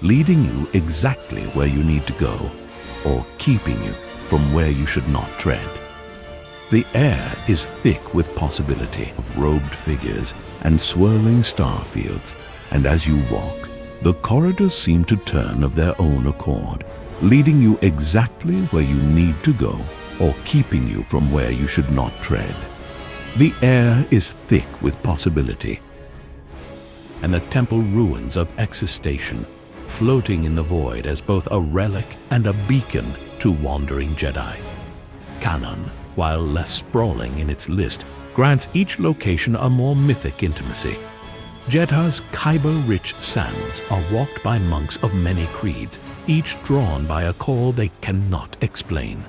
leading you exactly where you need to go, or keeping you from where you should not tread. The air is thick with possibility of robed figures and swirling star fields, and as you walk, the corridors seem to turn of their own accord, leading you exactly where you need to go, or keeping you from where you should not tread. The air is thick with possibility, and the temple ruins of existation, floating in the void as both a relic and a beacon to wandering Jedi. Canon, while less sprawling in its list, grants each location a more mythic intimacy. Jedha's Kyber-rich sands are walked by monks of many creeds, each drawn by a call they cannot explain.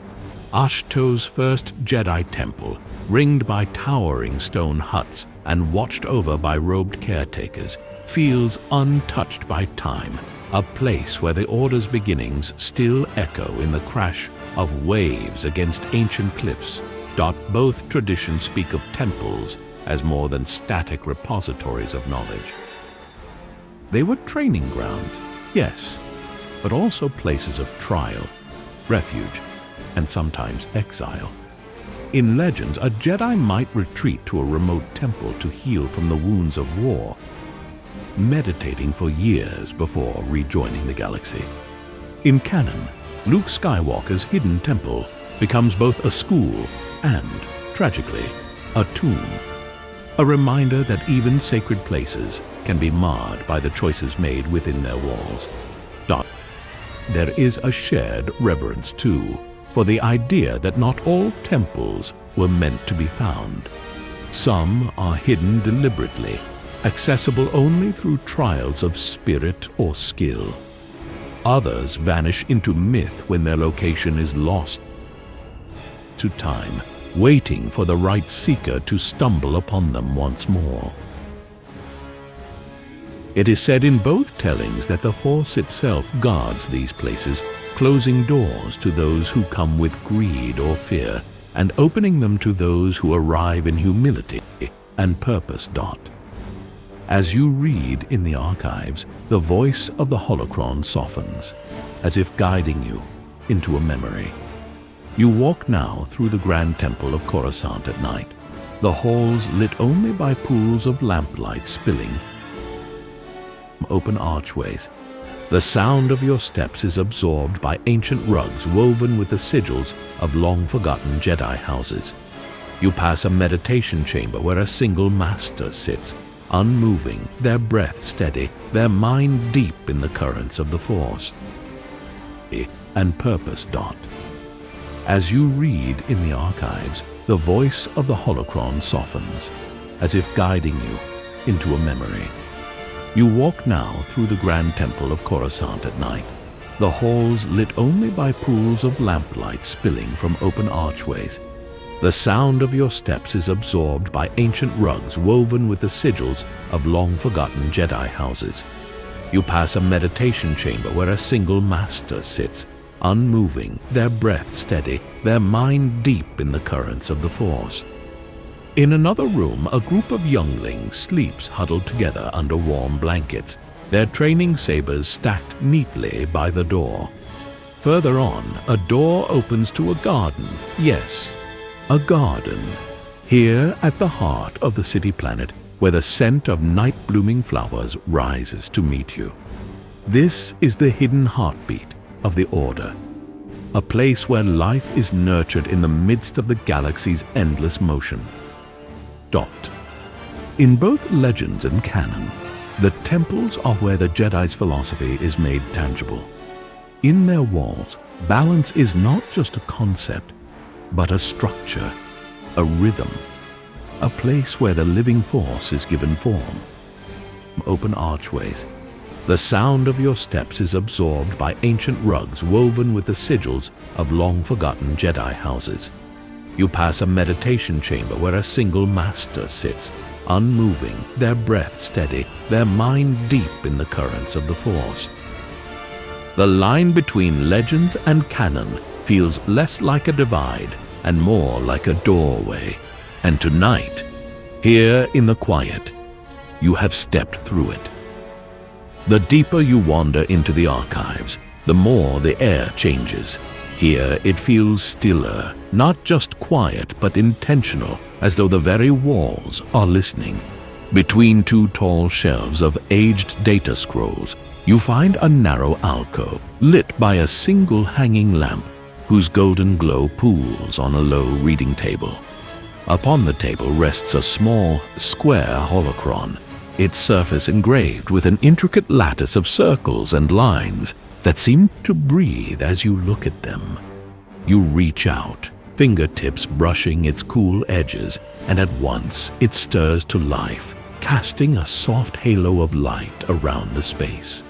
Ashto's first Jedi temple, ringed by towering stone huts and watched over by robed caretakers, feels untouched by time, a place where the Order's beginnings still echo in the crash of waves against ancient cliffs. Both traditions speak of temples as more than static repositories of knowledge. They were training grounds, yes, but also places of trial, refuge, and sometimes exile. In legends, a Jedi might retreat to a remote temple to heal from the wounds of war, meditating for years before rejoining the galaxy. In canon, Luke Skywalker's hidden temple becomes both a school and, tragically, a tomb. A reminder that even sacred places can be marred by the choices made within their walls. There is a shared reverence, too, for the idea that not all temples were meant to be found. Some are hidden deliberately, accessible only through trials of spirit or skill. Others vanish into myth when their location is lost to time, waiting for the right seeker to stumble upon them once more. It is said in both tellings that the Force itself guards these places, closing doors to those who come with greed or fear, and opening them to those who arrive in humility and purpose. As you read in the archives, the voice of the holocron softens, as if guiding you into a memory. You walk now through the Grand Temple of Coruscant at night, the halls lit only by pools of lamplight spilling from open archways. The sound of your steps is absorbed by ancient rugs woven with the sigils of long-forgotten Jedi houses. You pass a meditation chamber where a single master sits, unmoving, their breath steady, their mind deep in the currents of the Force and purpose. As you read in the archives, the voice of the holocron softens, as if guiding you into a memory. You walk now through the Grand Temple of Coruscant at night, the halls lit only by pools of lamplight spilling from open archways. The sound of your steps is absorbed by ancient rugs woven with the sigils of long-forgotten Jedi houses. You pass a meditation chamber where a single master sits, unmoving, their breath steady, their mind deep in the currents of the Force. In another room, a group of younglings sleeps huddled together under warm blankets, their training sabers stacked neatly by the door. Further on, a door opens to a garden, yes, A garden, here at the heart of the city planet, where the scent of night-blooming flowers rises to meet you. This is the hidden heartbeat of the Order, a place where life is nurtured in the midst of the galaxy's endless motion. In both legends and canon, the temples are where the Jedi's philosophy is made tangible. In their walls, balance is not just a concept, but a structure, a rhythm, a place where the living force is given form. Open archways. The sound of your steps is absorbed by ancient rugs woven with the sigils of long-forgotten Jedi houses. You pass a meditation chamber where a single master sits, unmoving, their breath steady, their mind deep in the currents of the Force. The line between legends and canon feels less like a divide and more like a doorway. And tonight, here in the quiet, you have stepped through it. The deeper you wander into the archives, the more the air changes. Here it feels stiller, not just quiet but intentional, as though the very walls are listening. Between two tall shelves of aged data scrolls, you find a narrow alcove lit by a single hanging lamp whose golden glow pools on a low reading table. Upon the table rests a small, square holocron, its surface engraved with an intricate lattice of circles and lines that seem to breathe as you look at them. You reach out, fingertips brushing its cool edges, and at once it stirs to life, casting a soft halo of light around the space.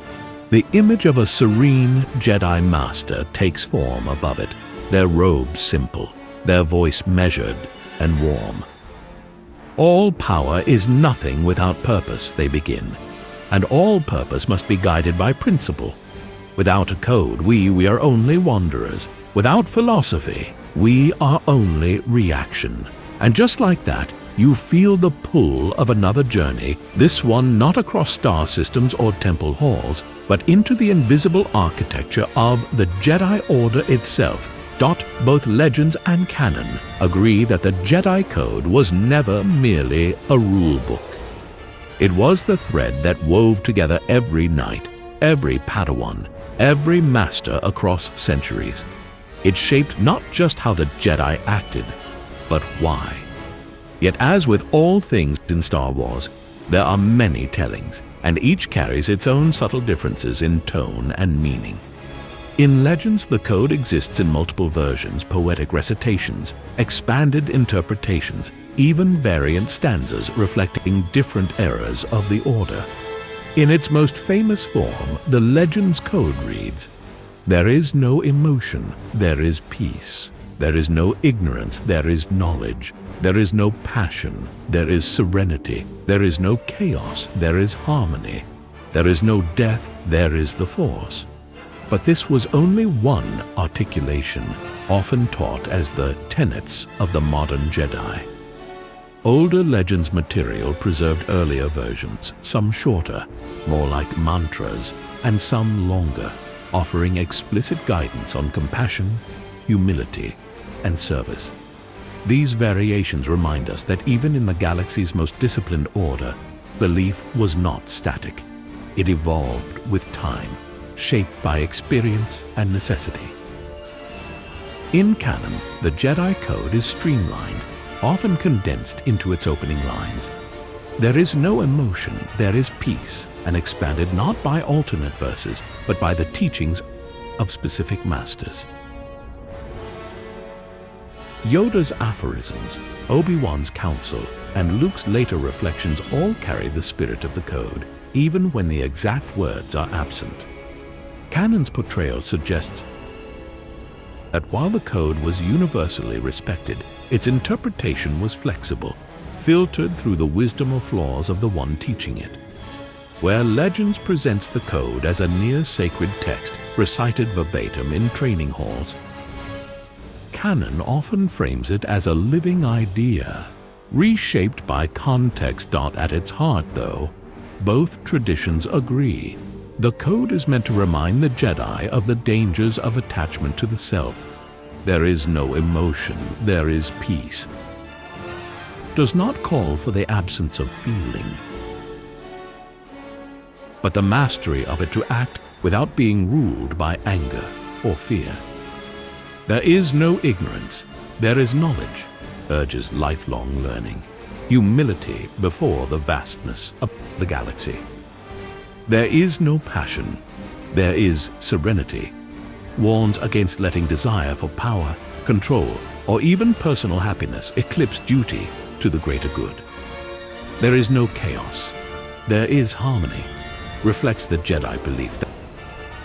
The image of a serene Jedi Master takes form above it, their robes simple, their voice measured and warm. All power is nothing without purpose, they begin, and all purpose must be guided by principle. Without a code, we are only wanderers. Without philosophy, we are only reaction. And just like that, you feel the pull of another journey, this one not across star systems or temple halls, but into the invisible architecture of the Jedi Order itself. Both legends and canon agree that the Jedi Code was never merely a rule book. It was the thread that wove together every knight, every Padawan, every master across centuries. It shaped not just how the Jedi acted, but why. Yet as with all things in Star Wars, there are many tellings, and each carries its own subtle differences in tone and meaning. In Legends, the code exists in multiple versions, poetic recitations, expanded interpretations, even variant stanzas reflecting different eras of the Order. In its most famous form, the Legends code reads, "There is no emotion, there is peace. There is no ignorance, there is knowledge. There is no passion, there is serenity. There is no chaos, there is harmony. There is no death, there is the Force." But this was only one articulation, often taught as the tenets of the modern Jedi. Older Legends material preserved earlier versions, some shorter, more like mantras, and some longer, offering explicit guidance on compassion, humility, and service. These variations remind us that even in the galaxy's most disciplined order, belief was not static. It evolved with time, shaped by experience and necessity. In canon, the Jedi Code is streamlined, often condensed into its opening lines. There is no emotion, there is peace, and expanded not by alternate verses, but by the teachings of specific masters. Yoda's aphorisms, Obi-Wan's counsel, and Luke's later reflections all carry the spirit of the code, even when the exact words are absent. Canon's portrayal suggests that while the code was universally respected, its interpretation was flexible, filtered through the wisdom or flaws of the one teaching it. Where Legends presents the code as a near-sacred text recited verbatim in training halls, Canon often frames it as a living idea, reshaped by context. At its heart, though, both traditions agree. The code is meant to remind the Jedi of the dangers of attachment to the self. there is no emotion, there is peace, does not call for the absence of feeling, but the mastery of it to act without being ruled by anger or fear. There is no ignorance, there is knowledge, urges lifelong learning, humility before the vastness of the galaxy. There is no passion, there is serenity, warns against letting desire for power, control, or even personal happiness eclipse duty to the greater good. There is no chaos, there is harmony, reflects the Jedi belief that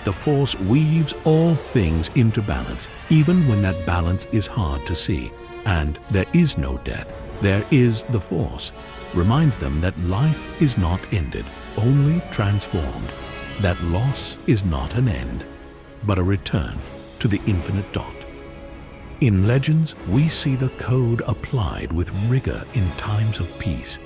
the Force weaves all things into balance, even when that balance is hard to see. And there is no death, there is the Force, reminds them that life is not ended, only transformed, that loss is not an end, but a return to the infinite dot. In Legends, we see the code applied with rigor in times of peace.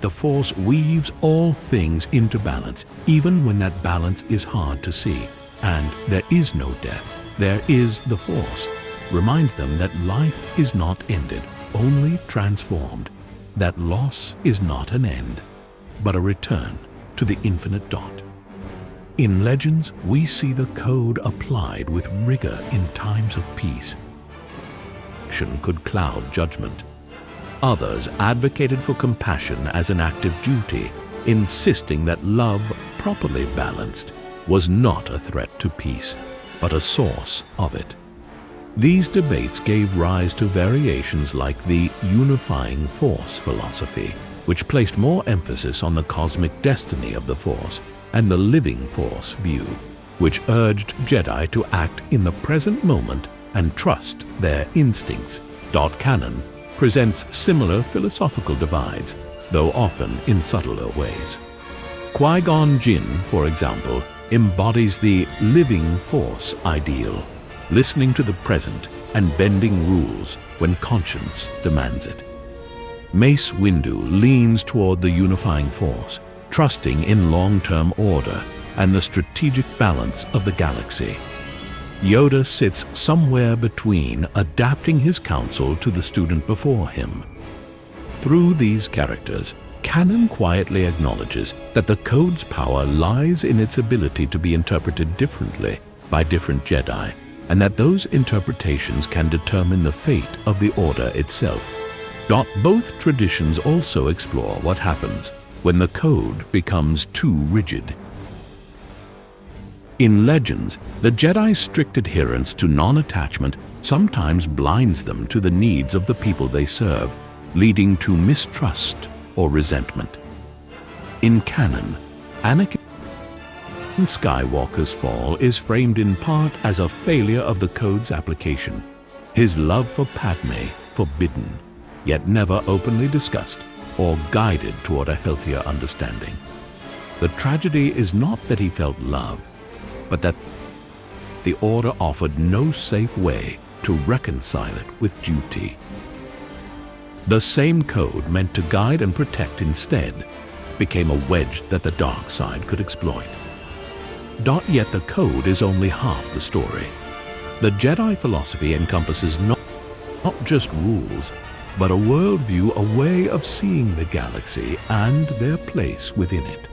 The Force weaves all things into balance, even when that balance is hard to see. And there is no death, there is the Force, reminds them that life is not ended, only transformed, that loss is not an end, but a return to the infinite dot. In Legends, we see the code applied with rigor in times of peace. Action could cloud judgment. Others advocated for compassion as an act of duty, insisting that love, properly balanced, was not a threat to peace, but a source of it. These debates gave rise to variations like the unifying force philosophy, which placed more emphasis on the cosmic destiny of the Force, and the living Force view, which urged Jedi to act in the present moment and trust their instincts. Canon presents similar philosophical divides, though often in subtler ways. Qui-Gon Jinn, for example, embodies the living Force ideal, listening to the present and bending rules when conscience demands it. Mace Windu leans toward the unifying Force, trusting in long-term order and the strategic balance of the galaxy. Yoda sits somewhere between, adapting his counsel to the student before him. Through these characters, Canon quietly acknowledges that the code's power lies in its ability to be interpreted differently by different Jedi, and that those interpretations can determine the fate of the Order itself. Both traditions also explore what happens when the code becomes too rigid. In Legends, the Jedi's strict adherence to non-attachment sometimes blinds them to the needs of the people they serve, leading to mistrust or resentment. In Canon, Anakin Skywalker's fall is framed in part as a failure of the code's application, his love for Padme forbidden, yet never openly discussed or guided toward a healthier understanding. The tragedy is not that he felt love, but that the Order offered no safe way to reconcile it with duty. The same code meant to guide and protect instead became a wedge that the dark side could exploit. Yet the code is only half the story. The Jedi philosophy encompasses not just rules, but a worldview, a way of seeing the galaxy and their place within it.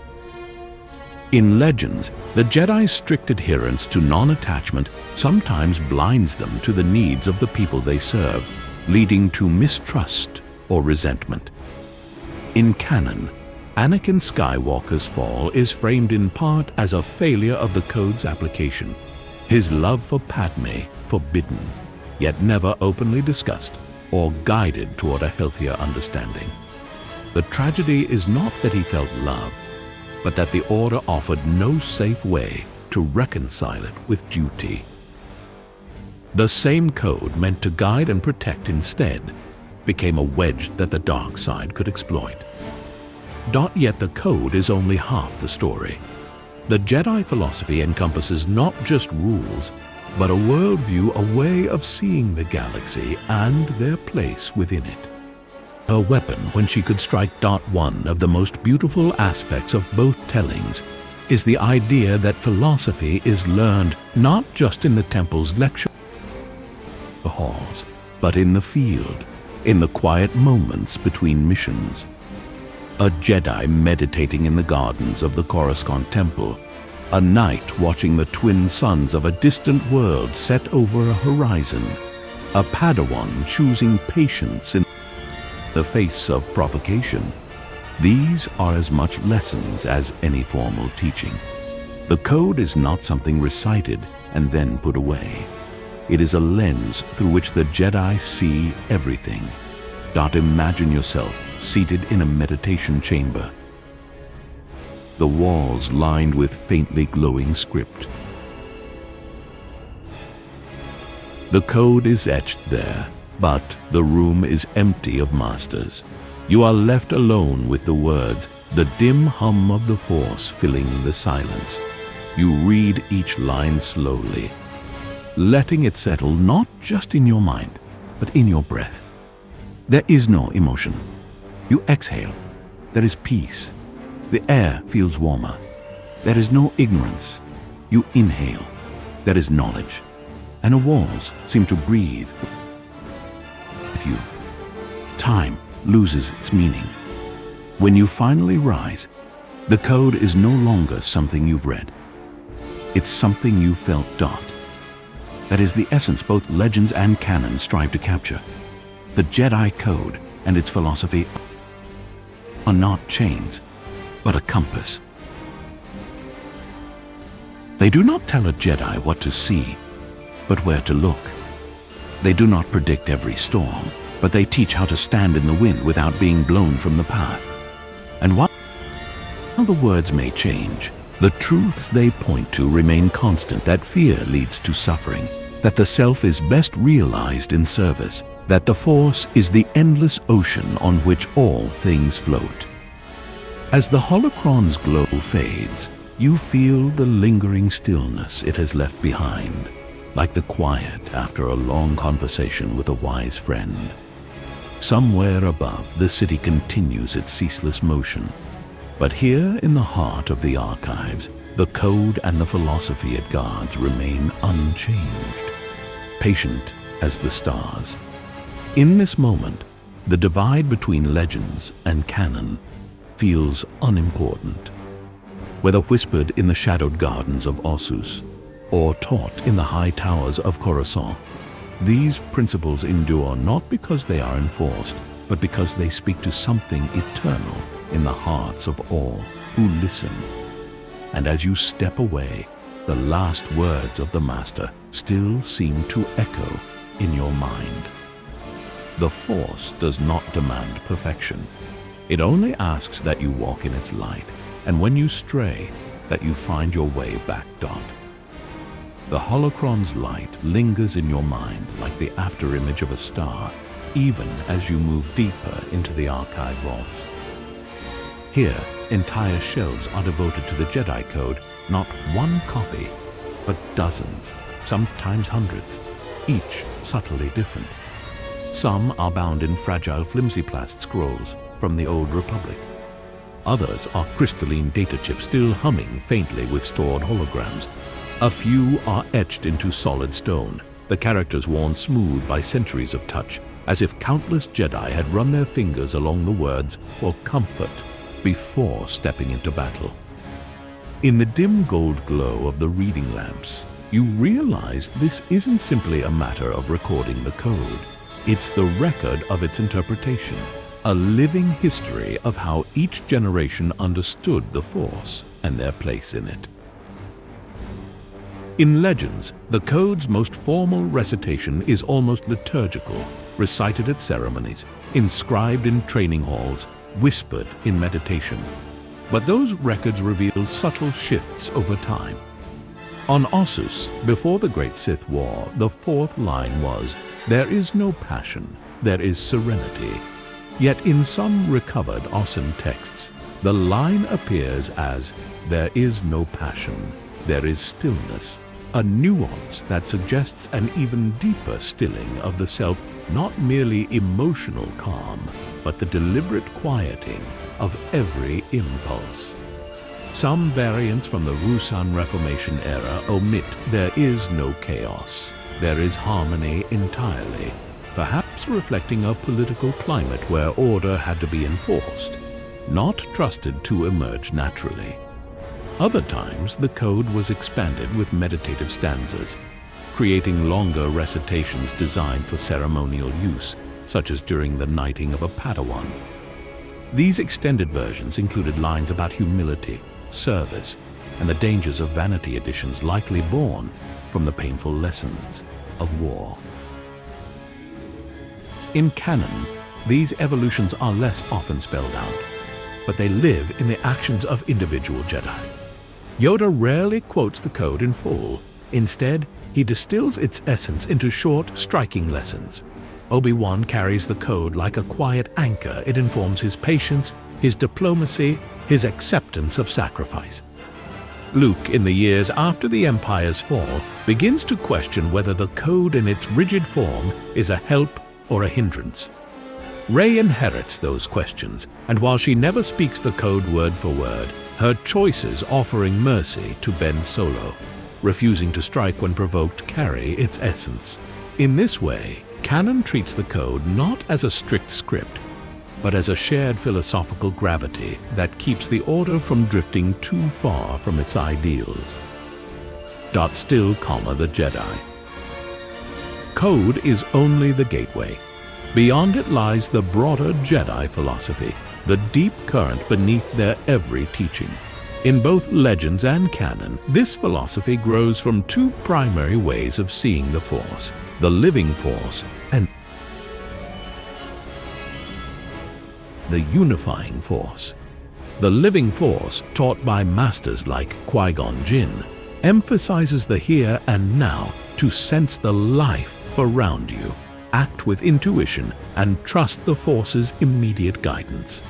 In Legends, the Jedi's strict adherence to non-attachment sometimes blinds them to the needs of the people they serve, leading to mistrust or resentment. In Canon, Anakin Skywalker's fall is framed in part as a failure of the code's application, his love for Padme forbidden, yet never openly discussed or guided toward a healthier understanding. The tragedy is not that he felt love, but that the Order offered no safe way to reconcile it with duty. The same code meant to guide and protect instead became a wedge that the dark side could exploit. Yet the code is only half the story. The Jedi philosophy encompasses not just rules, but a worldview, a way of seeing the galaxy and their place within it. Her weapon, when she could strike. One of the most beautiful aspects of both tellings is the idea that philosophy is learned not just in the temple's lecture, the halls, but in the field, in the quiet moments between missions. A Jedi meditating in the gardens of the Coruscant Temple, a knight watching the twin suns of a distant world set over a horizon, a Padawan choosing patience in the face of provocation. These are as much lessons as any formal teaching. The code is not something recited and then put away. It is a lens through which the Jedi see everything. Imagine yourself seated in a meditation chamber. The walls lined with faintly glowing script. The code is etched there, but the room is empty of masters. You are left alone with the words, the dim hum of the Force filling the silence. You read each line slowly, letting it settle not just in your mind, but in your breath. There is no emotion. You exhale. There is peace. The air feels warmer. There is no ignorance. You inhale. There is knowledge. And the walls seem to breathe with you. Time loses its meaning. When you finally rise, the code is no longer something you've read. It's something you felt. That is the essence both legends and canon strive to capture. The Jedi Code and its philosophy are not chains, but a compass. They do not tell a Jedi what to see, but where to look. They do not predict every storm, but they teach how to stand in the wind without being blown from the path. And while the words may change, the truths they point to remain constant, that fear leads to suffering, that the self is best realized in service, that the Force is the endless ocean on which all things float. As the holocron's glow fades, you feel the lingering stillness it has left behind, like the quiet after a long conversation with a wise friend. Somewhere above, the city continues its ceaseless motion. But here in the heart of the archives, the code and the philosophy it guards remain unchanged, patient as the stars. In this moment, the divide between legends and canon feels unimportant. Whether whispered in the shadowed gardens of Ossus or taught in the high towers of Coruscant, these principles endure not because they are enforced, but because they speak to something eternal in the hearts of all who listen. And as you step away, the last words of the Master still seem to echo in your mind. The Force does not demand perfection. It only asks that you walk in its light, and when you stray, that you find your way back. The holocron's light lingers in your mind like the afterimage of a star, even as you move deeper into the archive vaults. Here, entire shelves are devoted to the Jedi Code, not one copy, but dozens, sometimes hundreds, each subtly different. Some are bound in fragile flimsy plast scrolls from the Old Republic. Others are crystalline data chips still humming faintly with stored holograms. A few are etched into solid stone, the characters worn smooth by centuries of touch, as if countless Jedi had run their fingers along the words for comfort before stepping into battle. In the dim gold glow of the reading lamps, you realize this isn't simply a matter of recording the code. It's the record of its interpretation, a living history of how each generation understood the Force and their place in it. In legends, the code's most formal recitation is almost liturgical, recited at ceremonies, inscribed in training halls, whispered in meditation. But those records reveal subtle shifts over time. On Ossus, before the Great Sith War, the fourth line was, "There is no passion, there is serenity." Yet in some recovered Ossan texts, the line appears as, "There is no passion, there is stillness," a nuance that suggests an even deeper stilling of the self, not merely emotional calm, but the deliberate quieting of every impulse. Some variants from the Rusan Reformation era omit "there is no chaos, there is harmony entirely," perhaps reflecting a political climate where order had to be enforced, not trusted to emerge naturally. Other times, the code was expanded with meditative stanzas, creating longer recitations designed for ceremonial use, such as during the knighting of a Padawan. These extended versions included lines about humility, service, and the dangers of vanity editions likely born from the painful lessons of war. In canon, these evolutions are less often spelled out, but they live in the actions of individual Jedi. Yoda rarely quotes the code in full. Instead, he distills its essence into short, striking lessons. Obi-Wan carries the code like a quiet anchor. It informs his patience, his diplomacy, his acceptance of sacrifice. Luke, in the years after the Empire's fall, begins to question whether the code in its rigid form is a help or a hindrance. Rey inherits those questions, and while she never speaks the code word for word, her choices offering mercy to Ben Solo, refusing to strike when provoked, carry its essence. In this way, canon treats the code not as a strict script, but as a shared philosophical gravity that keeps the Order from drifting too far from its ideals. Still, the Jedi. Code is only the gateway. Beyond it lies the broader Jedi philosophy, the deep current beneath their every teaching. In both legends and canon, this philosophy grows from two primary ways of seeing the Force: the living Force and the unifying Force. The living Force, taught by masters like Qui-Gon Jinn, emphasizes the here and now to sense the life around you, act with intuition, and trust the Force's immediate guidance.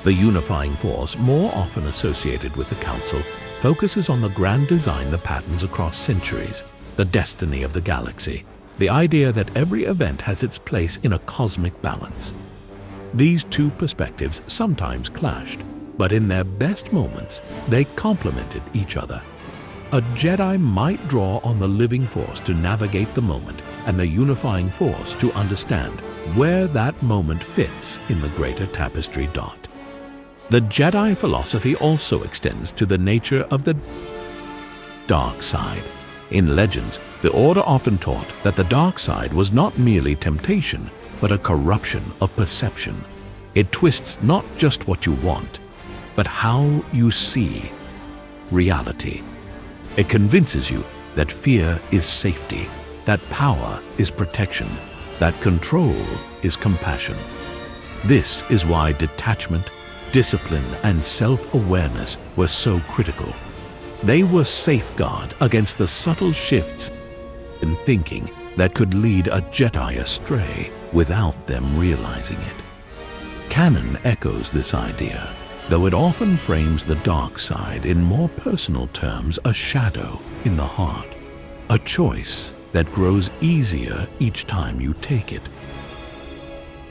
The unifying Force, more often associated with the Council, focuses on the grand design, the patterns across centuries, the destiny of the galaxy, the idea that every event has its place in a cosmic balance. These two perspectives sometimes clashed, but in their best moments, they complemented each other. A Jedi might draw on the living Force to navigate the moment, and the unifying Force to understand where that moment fits in the greater tapestry. The Jedi philosophy also extends to the nature of the dark side. In legends, the Order often taught that the dark side was not merely temptation, but a corruption of perception. It twists not just what you want, but how you see reality. It convinces you that fear is safety, that power is protection, that control is compassion. This is why detachment, discipline, and self-awareness were so critical. They were safeguard against the subtle shifts in thinking that could lead a Jedi astray without them realizing it. Canon echoes this idea, though it often frames the dark side in more personal terms: a shadow in the heart, a choice that grows easier each time you take it.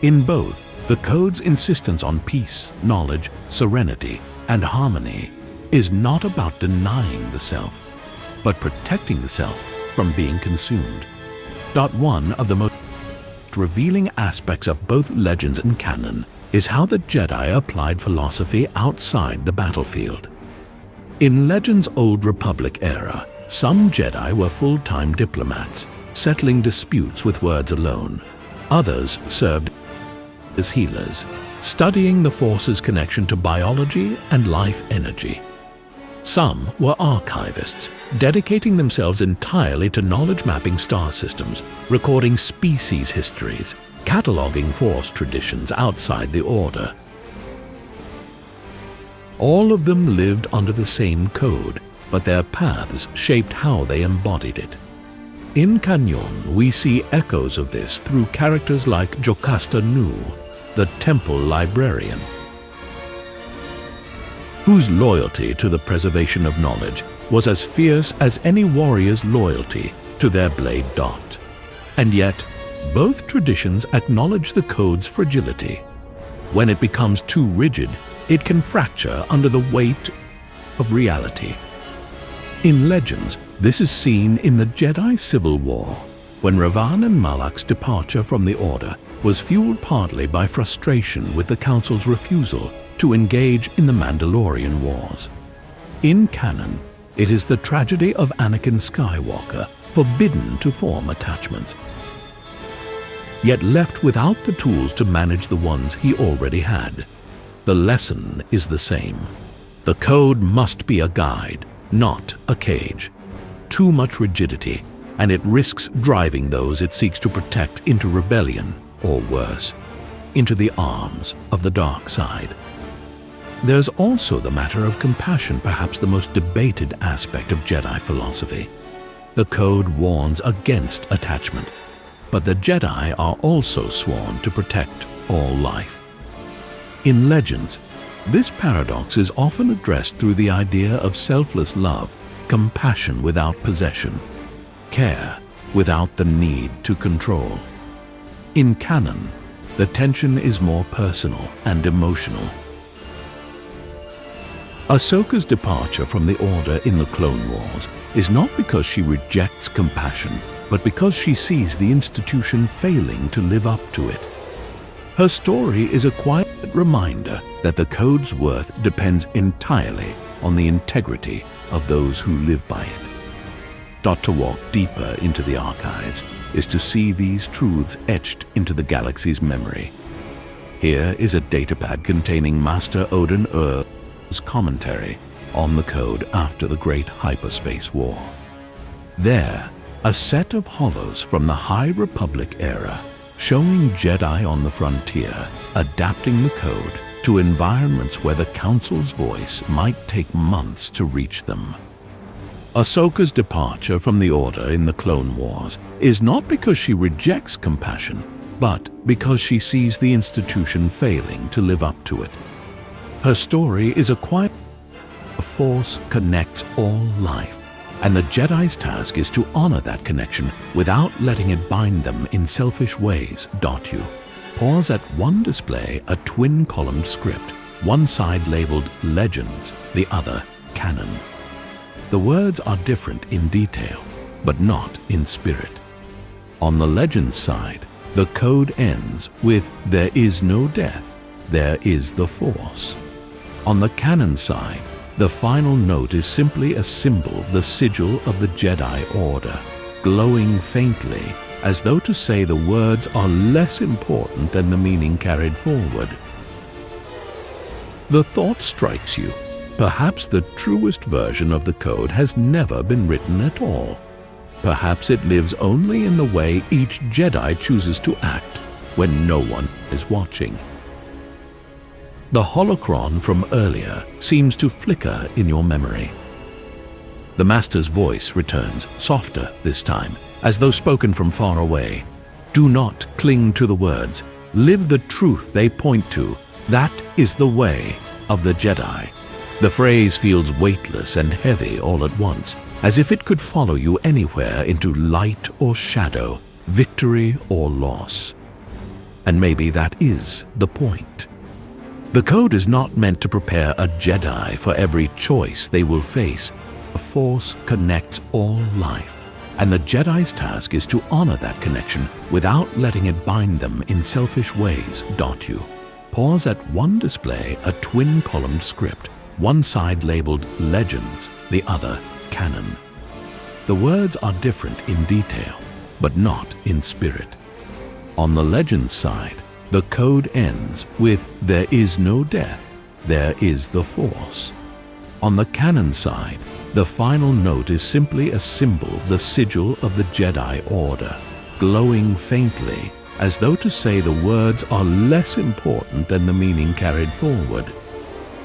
In both, the Code's insistence on peace, knowledge, serenity, and harmony is not about denying the self, but protecting the self from being consumed. One of the most revealing aspects of both legends and canon is how the Jedi applied philosophy outside the battlefield. In Legend's Old Republic era, some Jedi were full-time diplomats, settling disputes with words alone. Others served as healers, studying the Force's connection to biology and life energy. Some were archivists, dedicating themselves entirely to knowledge mapping star systems, recording species histories, cataloging Force traditions outside the Order. All of them lived under the same code, but their paths shaped how they embodied it. In Canon, we see echoes of this through characters like Jocasta Nu, the temple librarian, whose loyalty to the preservation of knowledge was as fierce as any warrior's loyalty to their blade. And yet, both traditions acknowledge the Code's fragility. When it becomes too rigid, it can fracture under the weight of reality. In Legends, this is seen in the Jedi Civil War, when Revan and Malak's departure from the Order was fueled partly by frustration with the Council's refusal to engage in the Mandalorian Wars. In canon, it is the tragedy of Anakin Skywalker, forbidden to form attachments, yet left without the tools to manage the ones he already had. The lesson is the same. The code must be a guide, not a cage. Too much rigidity, and it risks driving those it seeks to protect into rebellion, or worse, into the arms of the dark side. There's also the matter of compassion, perhaps the most debated aspect of Jedi philosophy. The code warns against attachment, but the Jedi are also sworn to protect all life. In Legends, this paradox is often addressed through the idea of selfless love, compassion without possession, care without the need to control. In canon, the tension is more personal and emotional. Ahsoka's departure from the Order in the Clone Wars is not because she rejects compassion, but because she sees the institution failing to live up to it. Her story is a quiet reminder that the code's worth depends entirely on the integrity of those who live by it. To walk deeper into the archives is to see these truths etched into the galaxy's memory. Here is a datapad containing Master Odin Earl's commentary on the code after the Great Hyperspace War. There, a set of hollows from the High Republic era showing Jedi on the frontier adapting the code to environments where the Council's voice might take months to reach them. Ahsoka's departure from the Order in the Clone Wars is not because she rejects compassion, but because she sees the institution failing to live up to it. Her story is a quiet force connects all life, and the Jedi's task is to honor that connection without letting it bind them in selfish ways. You pause at one display a twin-columned script, one side labeled Legends, the other Canon. The words are different in detail, but not in spirit. On the Legends side, the code ends with "There is no death, there is the Force." On the Canon side, the final note is simply a symbol, the sigil of the Jedi Order, glowing faintly as though to say the words are less important than the meaning carried forward. The thought strikes you. Perhaps the truest version of the code has never been written at all. Perhaps it lives only in the way each Jedi chooses to act when no one is watching. The holocron from earlier seems to flicker in your memory. The Master's voice returns, softer this time, as though spoken from far away. Do not cling to the words. Live the truth they point to. That is the way of the Jedi. The phrase feels weightless and heavy all at once, as if it could follow you anywhere into light or shadow, victory or loss. And maybe that is the point. The code is not meant to prepare a Jedi for every choice they will face. The Force connects all life, and the Jedi's task is to honor that connection without letting it bind them in selfish ways. You pause at one display a twin-columned script, one side labeled Legends, the other Canon. The words are different in detail, but not in spirit. On the Legends side, the code ends with "There is no death, there is the Force." On the Canon side, the final note is simply a symbol, the sigil of the Jedi Order, glowing faintly as though to say the words are less important than the meaning carried forward.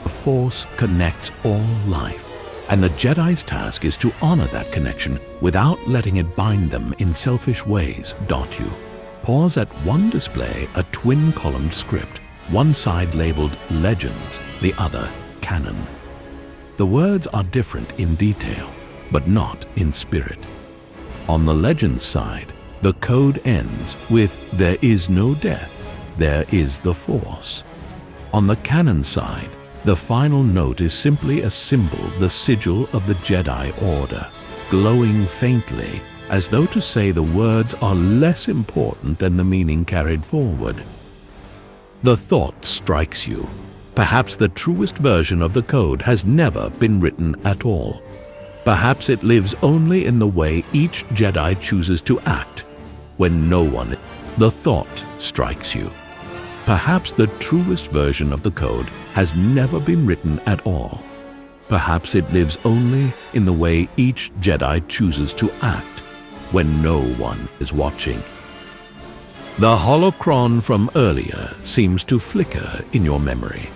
The Force connects all life, and the Jedi's task is to honor that connection without letting it bind them in selfish ways. You pause at one display a twin-columned script, one side labeled Legends, the other Canon. The words are different in detail, but not in spirit. On the Legends side, the code ends with "There is no death, there is the Force." On the Canon side, The final note is simply a symbol, the sigil of the Jedi Order, glowing faintly, as though to say the words are less important than the meaning carried forward. The thought strikes you. Perhaps the truest version of the code has never been written at all. Perhaps it lives only in the way each Jedi chooses to act when no one. The thought strikes you. Perhaps the truest version of the code has never been written at all. Perhaps it lives only in the way each Jedi chooses to act when no one is watching. The holocron from earlier seems to flicker in your memory.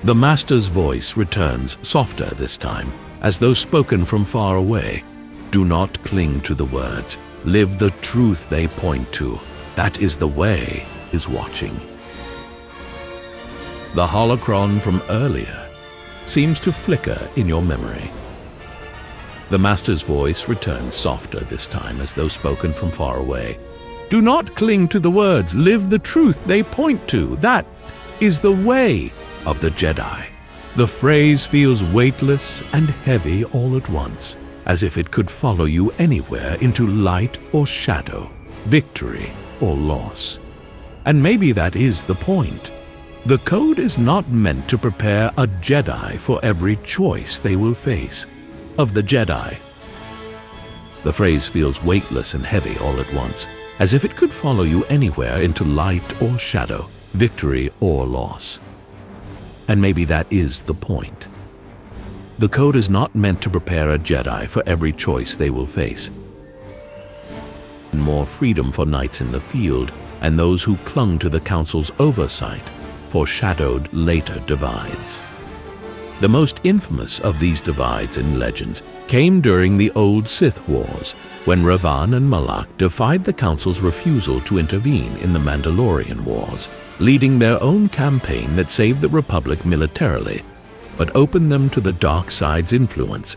The Master's voice returns, softer this time, as though spoken from far away. Do not cling to the words. Live the truth they point to. That is the way is watching. The holocron from earlier seems to flicker in your memory. The Master's voice returns, softer this time, as though spoken from far away. Do not cling to the words. Live the truth they point to. That is the way of the Jedi. The phrase feels weightless and heavy all at once, as if it could follow you anywhere into light or shadow, victory or loss. And maybe that is the point. The code is not meant to prepare a Jedi for every choice they will face. Of the Jedi. The phrase feels weightless and heavy all at once, as if it could follow you anywhere into light or shadow, victory or loss. And maybe that is the point. The code is not meant to prepare a Jedi for every choice they will face. More freedom for knights in the field and those who clung to the Council's oversight foreshadowed later divides. The most infamous of these divides in Legends came during the Old Sith Wars, when Revan and Malak defied the Council's refusal to intervene in the Mandalorian Wars, leading their own campaign that saved the Republic militarily, but opened them to the dark side's influence,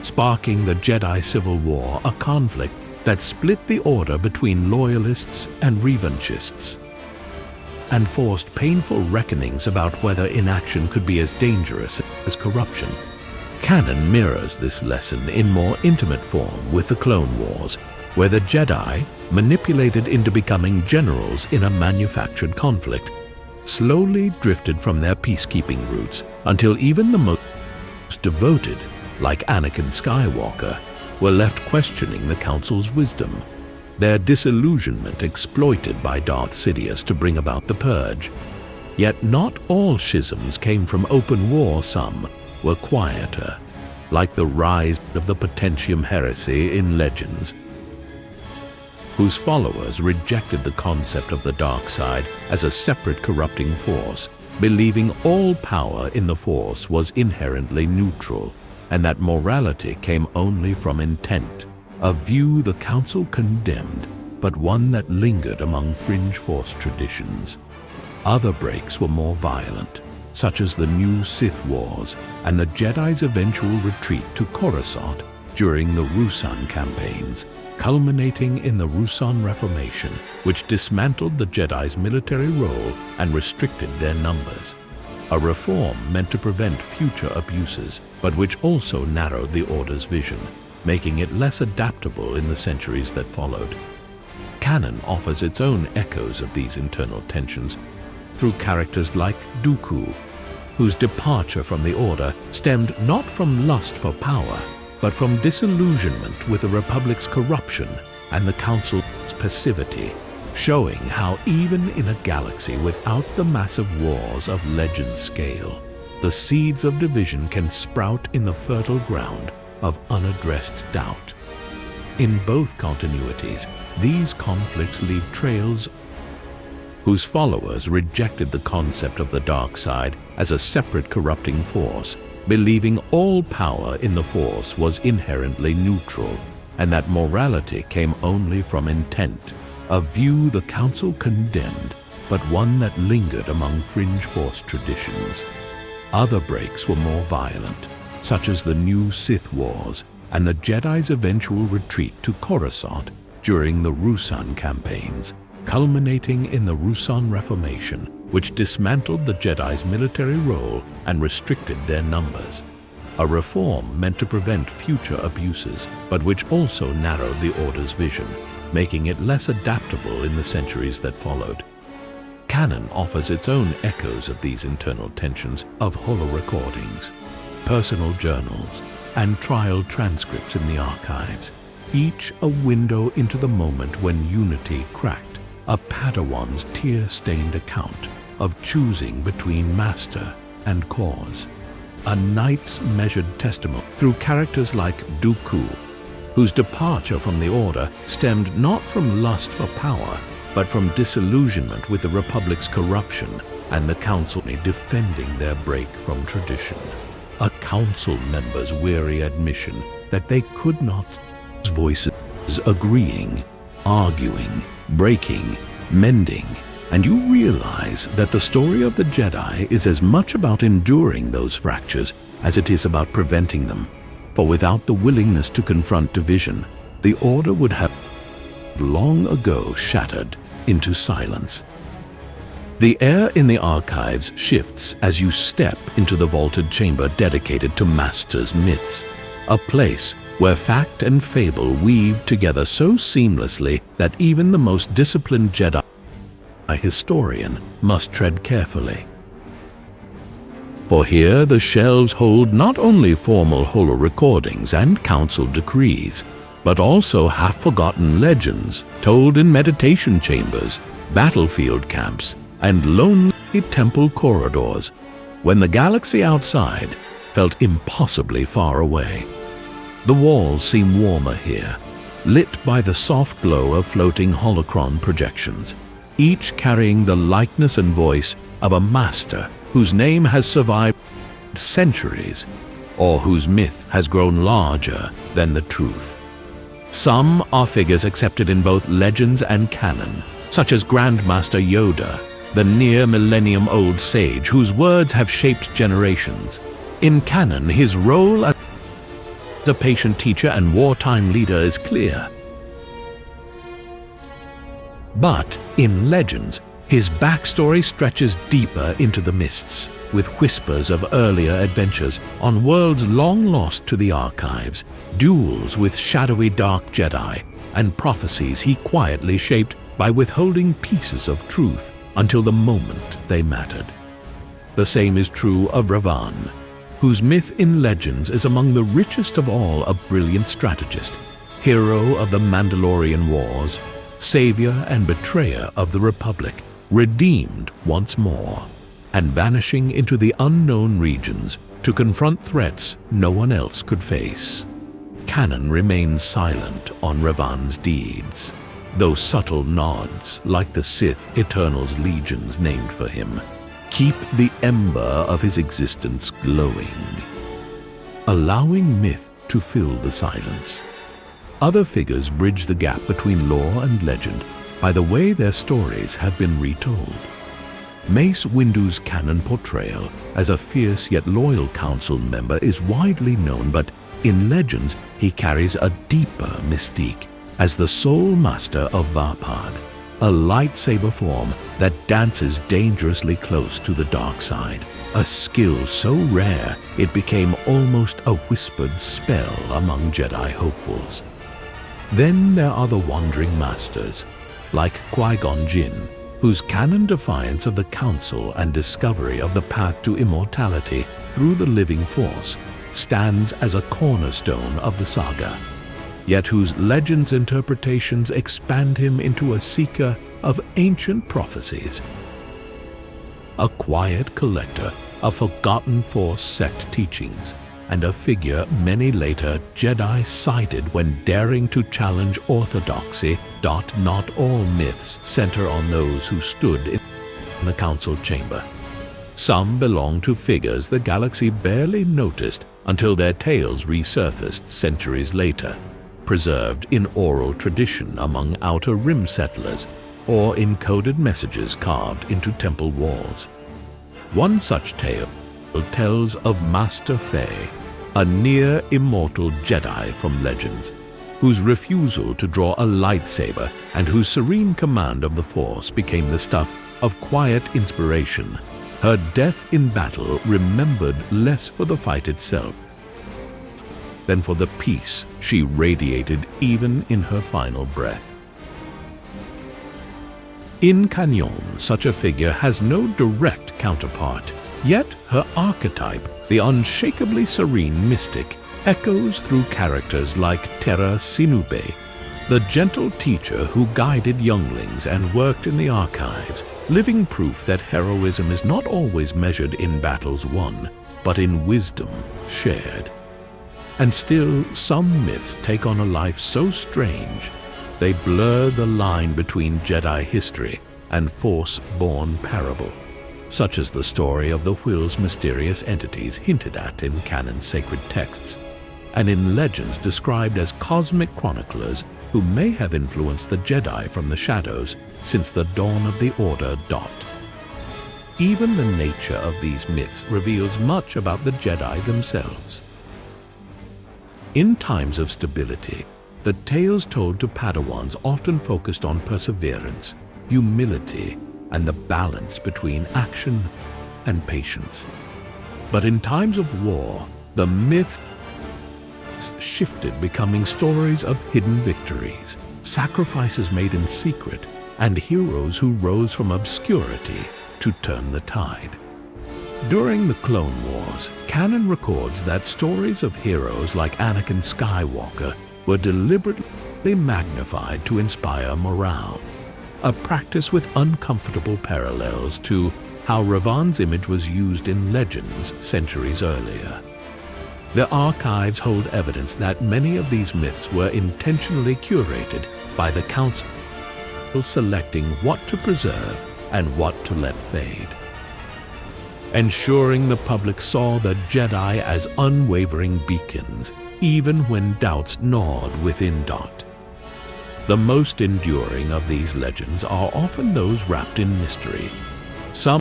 sparking the Jedi Civil War, a conflict that split the Order between loyalists and revanchists, and forced painful reckonings about whether inaction could be as dangerous as corruption. Canon mirrors this lesson in more intimate form with the Clone Wars, where the Jedi, manipulated into becoming generals in a manufactured conflict, slowly drifted from their peacekeeping roots until even the most devoted, like Anakin Skywalker, were left questioning the Council's wisdom, their disillusionment exploited by Darth Sidious to bring about the Purge. Yet not all schisms came from open war. Some were quieter, like the rise of the Potentium heresy in Legends, whose followers rejected the concept of the dark side as a separate corrupting force, believing all power in the Force was inherently neutral, and that morality came only from intent, a view the Council condemned, but one that lingered among fringe Force traditions. Other breaks were more violent, such as the new Sith Wars and the Jedi's eventual retreat to Coruscant during the Ruusan campaigns, culminating in the Ruusan Reformation, which dismantled the Jedi's military role and restricted their numbers. A reform meant to prevent future abuses, but which also narrowed the Order's vision, making it less adaptable in the centuries that followed. Canon offers its own echoes of these internal tensions through characters like Dooku, whose departure from the Order stemmed not from lust for power, but from disillusionment with the Republic's corruption and the Council's passivity, showing how even in a galaxy without the massive wars of Legends scale, the seeds of division can sprout in the fertile ground of unaddressed doubt. In both continuities, these conflicts leave trails whose followers rejected the concept of the dark side as a separate corrupting force, believing all power in the Force was inherently neutral, and that morality came only from intent, a view the Council condemned, but one that lingered among fringe Force traditions. Other breaks were more violent, such as the new Sith Wars and the Jedi's eventual retreat to Coruscant during the Ruusan campaigns, culminating in the Ruusan Reformation, which dismantled the Jedi's military role and restricted their numbers. A reform meant to prevent future abuses, but which also narrowed the Order's vision, making it less adaptable in the centuries that followed. Canon offers its own echoes of these internal tensions of holo-recordings, personal journals, and trial transcripts in the archives, each a window into the moment when unity cracked, a Padawan's tear-stained account of choosing between master and cause, a knight's measured testimony through characters like Dooku, whose departure from the Order stemmed not from lust for power, but from disillusionment with the Republic's corruption and the Council defending their break from tradition. A Council member's weary admission that they could not voices agreeing, arguing, breaking, mending, and you realize that the story of the Jedi is as much about enduring those fractures as it is about preventing them. For without the willingness to confront division, the Order would have long ago shattered into silence. The air in the archives shifts as you step into the vaulted chamber dedicated to Master's myths, a place where fact and fable weave together so seamlessly that even the most disciplined Jedi historian must tread carefully. For here the shelves hold not only formal holo-recordings and council decrees, but also half-forgotten legends told in meditation chambers, battlefield camps, and lonely temple corridors, when the galaxy outside felt impossibly far away. The walls seem warmer here, lit by the soft glow of floating holocron projections, each carrying the likeness and voice of a master whose name has survived centuries, or whose myth has grown larger than the truth. Some are figures accepted in both legends and canon, such as Grandmaster Yoda, the near-millennium-old sage whose words have shaped generations. In canon, his role as a patient teacher and wartime leader is clear. But in legends, his backstory stretches deeper into the mists, with whispers of earlier adventures on worlds long lost to the archives, duels with shadowy dark Jedi, and prophecies he quietly shaped by withholding pieces of truth until the moment they mattered. The same is true of Revan, whose myth in legends is among the richest of all, a brilliant strategist, hero of the Mandalorian Wars, savior and betrayer of the Republic, redeemed once more, and vanishing into the unknown regions to confront threats no one else could face. Canon remains silent on Revan's deeds, though subtle nods, like the Sith Eternal's legions named for him, keep the ember of his existence glowing, allowing myth to fill the silence. Other figures bridge the gap between lore and legend by the way their stories have been retold. Mace Windu's canon portrayal as a fierce yet loyal council member is widely known, but in legends he carries a deeper mystique as the sole master of Vapad, a lightsaber form that dances dangerously close to the dark side, a skill so rare it became almost a whispered spell among Jedi hopefuls. Then there are the wandering masters, like Qui-Gon Jinn, whose canon defiance of the Council and discovery of the path to immortality through the living force stands as a cornerstone of the saga, yet whose legends' interpretations expand him into a seeker of ancient prophecies. A quiet collector of forgotten Force sect teachings, and a figure many later Jedi cited when daring to challenge orthodoxy. Not all myths center on those who stood in the council chamber. Some belong to figures the galaxy barely noticed until their tales resurfaced centuries later, preserved in oral tradition among Outer Rim settlers or in coded messages carved into temple walls. One such tale tells of Master Fei, a near-immortal Jedi from legends. whose refusal to draw a lightsaber and whose serene command of the Force became the stuff of quiet inspiration, her death in battle remembered less for the fight itself than for the peace she radiated even in her final breath. In Canon, such a figure has no direct counterpart, yet her archetype, the unshakably serene mystic, echoes through characters like Terra Sinube, the gentle teacher who guided younglings and worked in the archives, living proof that heroism is not always measured in battles won, but in wisdom shared. And still, some myths take on a life so strange, they blur the line between Jedi history and Force-born parable, such as the story of the Whill's mysterious entities hinted at in Canon's sacred texts, and in legends described as cosmic chroniclers who may have influenced the Jedi from the shadows since the dawn of the Order. Even the nature of these myths reveals much about the Jedi themselves. In times of stability, the tales told to Padawans often focused on perseverance, humility, and the balance between action and patience. But in times of war, the myths shifted, becoming stories of hidden victories, sacrifices made in secret, and heroes who rose from obscurity to turn the tide. During the Clone Wars, Canon records that stories of heroes like Anakin Skywalker were deliberately magnified to inspire morale, a practice with uncomfortable parallels to how Revan's image was used in legends centuries earlier. The archives hold evidence that many of these myths were intentionally curated by the Council, selecting what to preserve and what to let fade, ensuring the public saw the Jedi as unwavering beacons, even when doubts gnawed within Dot. The most enduring of these legends are often those wrapped in mystery. Some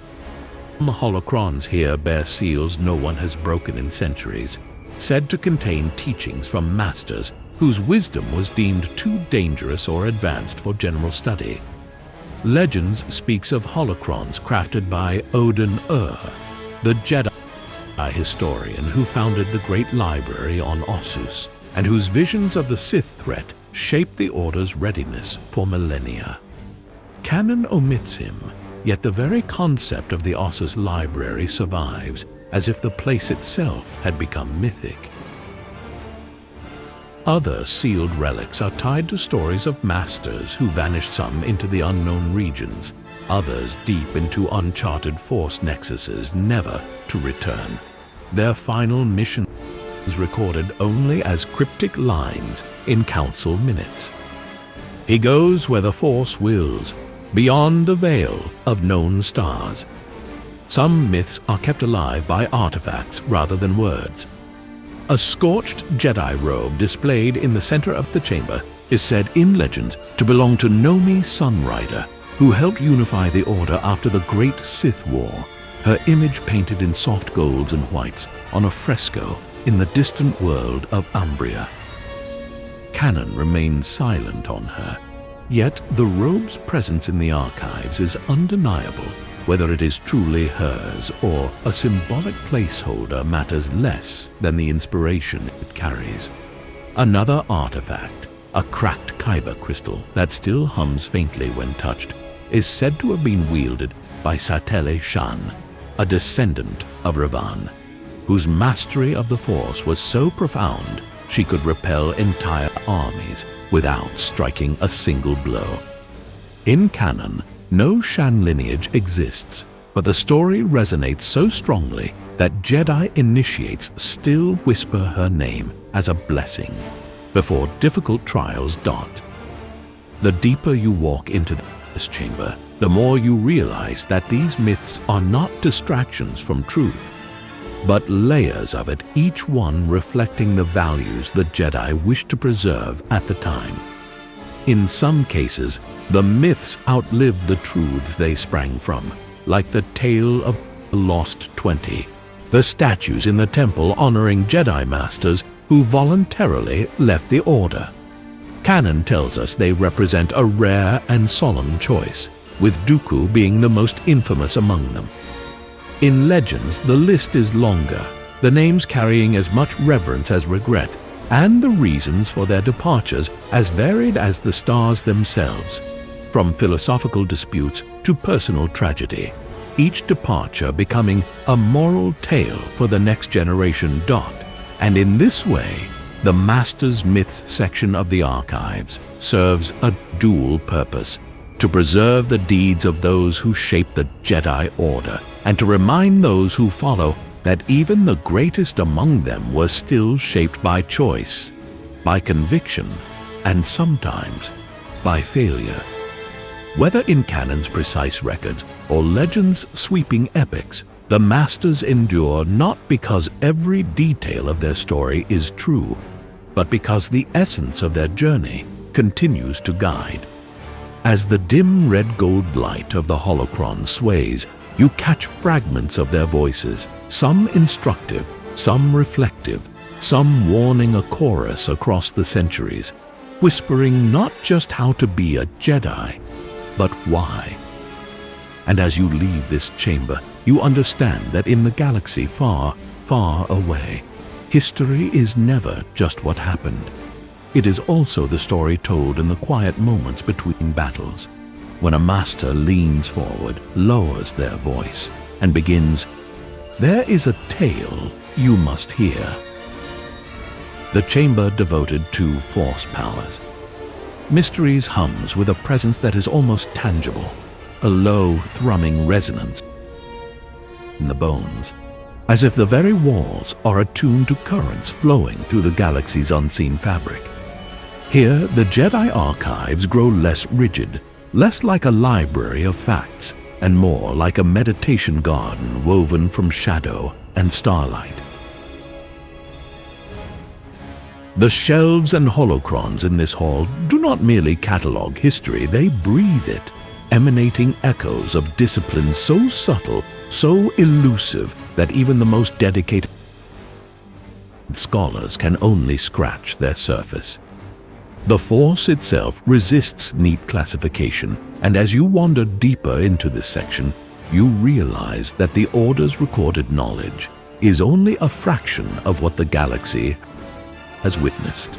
holocrons here bear seals no one has broken in centuries, said to contain teachings from masters whose wisdom was deemed too dangerous or advanced for general study. Legends speaks of holocrons crafted by Odin the Jedi historian who founded the Great Library on Ossus, and whose visions of the Sith threat shaped the Order's readiness for millennia. Canon omits him, yet the very concept of the Ossus library survives, as if the place itself had become mythic. Other sealed relics are tied to stories of masters who vanished, some into the unknown regions, others deep into uncharted Force nexuses, never to return. Their final mission is recorded only as cryptic lines in Council minutes. He goes where the Force wills, beyond the veil of known stars. Some myths are kept alive by artifacts rather than words. A scorched Jedi robe displayed in the center of the chamber is said in legends to belong to Nomi Sunrider, who helped unify the Order after the Great Sith War, her image painted in soft golds and whites on a fresco in the distant world of Umbria. Canon remains silent on her, yet the robe's presence in the archives is undeniable. Whether it is truly hers or a symbolic placeholder matters less than the inspiration it carries. Another artifact, a cracked kyber crystal that still hums faintly when touched, is said to have been wielded by Satele Shan, a descendant of Revan, whose mastery of the Force was so profound she could repel entire armies without striking a single blow. In canon, no Shan lineage exists, but the story resonates so strongly that Jedi initiates still whisper her name as a blessing before difficult trials dart. The deeper you walk into this chamber, the more you realize that these myths are not distractions from truth, but layers of it, each one reflecting the values the Jedi wished to preserve at the time. In some cases, the myths outlived the truths they sprang from, like the tale of the Lost 20, the statues in the temple honoring Jedi masters who voluntarily left the Order. Canon tells us they represent a rare and solemn choice, with Dooku being the most infamous among them. In Legends, the list is longer, the names carrying as much reverence as regret, and the reasons for their departures as varied as the stars themselves. From philosophical disputes to personal tragedy, each departure becoming a moral tale for the next generation. And in this way, the Masters Myths section of the archives serves a dual purpose: to preserve the deeds of those who shaped the Jedi Order, and to remind those who follow that even the greatest among them were still shaped by choice, by conviction, and sometimes by failure. Whether in Canon's precise records or Legends' sweeping epics, the Masters endure not because every detail of their story is true, but because the essence of their journey continues to guide. As the dim red-gold light of the holocron sways, you catch fragments of their voices, some instructive, some reflective, some warning a chorus across the centuries, whispering not just how to be a Jedi, but why. And as you leave this chamber, you understand that in the galaxy far, far away, history is never just what happened. It is also the story told in the quiet moments between battles, when a master leans forward, lowers their voice, and begins, "There is a tale you must hear." The chamber devoted to Force powers. Mysteries hums with a presence that is almost tangible, a low, thrumming resonance in the bones, as if the very walls are attuned to currents flowing through the galaxy's unseen fabric. Here, the Jedi archives grow less rigid, less like a library of facts, and more like a meditation garden woven from shadow and starlight. The shelves and holocrons in this hall do not merely catalog history, they breathe it, emanating echoes of discipline so subtle, so elusive, that even the most dedicated scholars can only scratch their surface. The Force itself resists neat classification, and as you wander deeper into this section, you realize that the Order's recorded knowledge is only a fraction of what the galaxy has witnessed.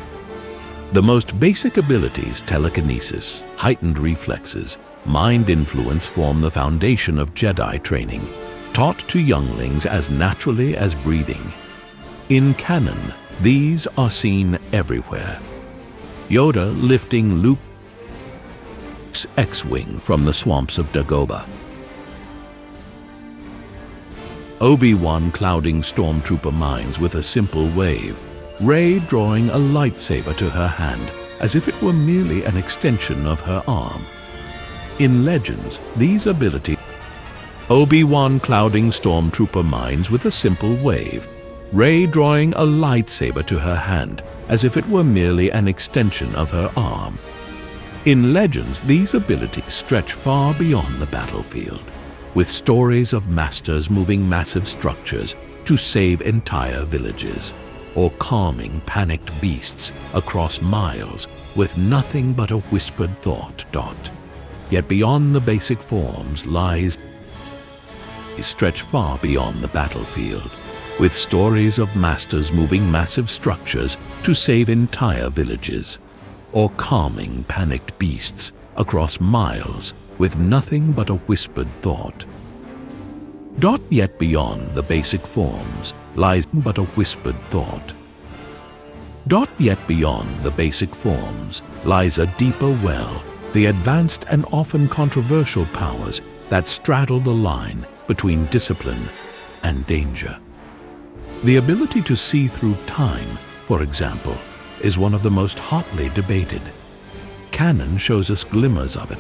The most basic abilities, telekinesis, heightened reflexes, mind influence, form the foundation of Jedi training, taught to younglings as naturally as breathing. In Canon, these are seen everywhere. Yoda lifting Luke's X-Wing from the swamps of Dagobah. Obi-Wan clouding stormtrooper minds with a simple wave. Rey drawing a lightsaber to her hand as if it were merely an extension of her arm. In Legends, these abilities, Obi-Wan clouding stormtrooper minds with a simple wave, Rey drawing a lightsaber to her hand as if it were merely an extension of her arm. In Legends, these abilities stretch far beyond the battlefield, with stories of masters moving massive structures to save entire villages, or calming panicked beasts across miles with nothing but a whispered thought. Yet beyond the basic forms lies stretch far beyond the battlefield, with stories of masters moving massive structures to save entire villages, or calming panicked beasts across miles with nothing but a whispered thought. Yet beyond the basic forms lies but a whispered thought. Yet beyond the basic forms lies a deeper well, the advanced and often controversial powers that straddle the line between discipline and danger. The ability to see through time, for example, is one of the most hotly debated. Canon shows us glimmers of it.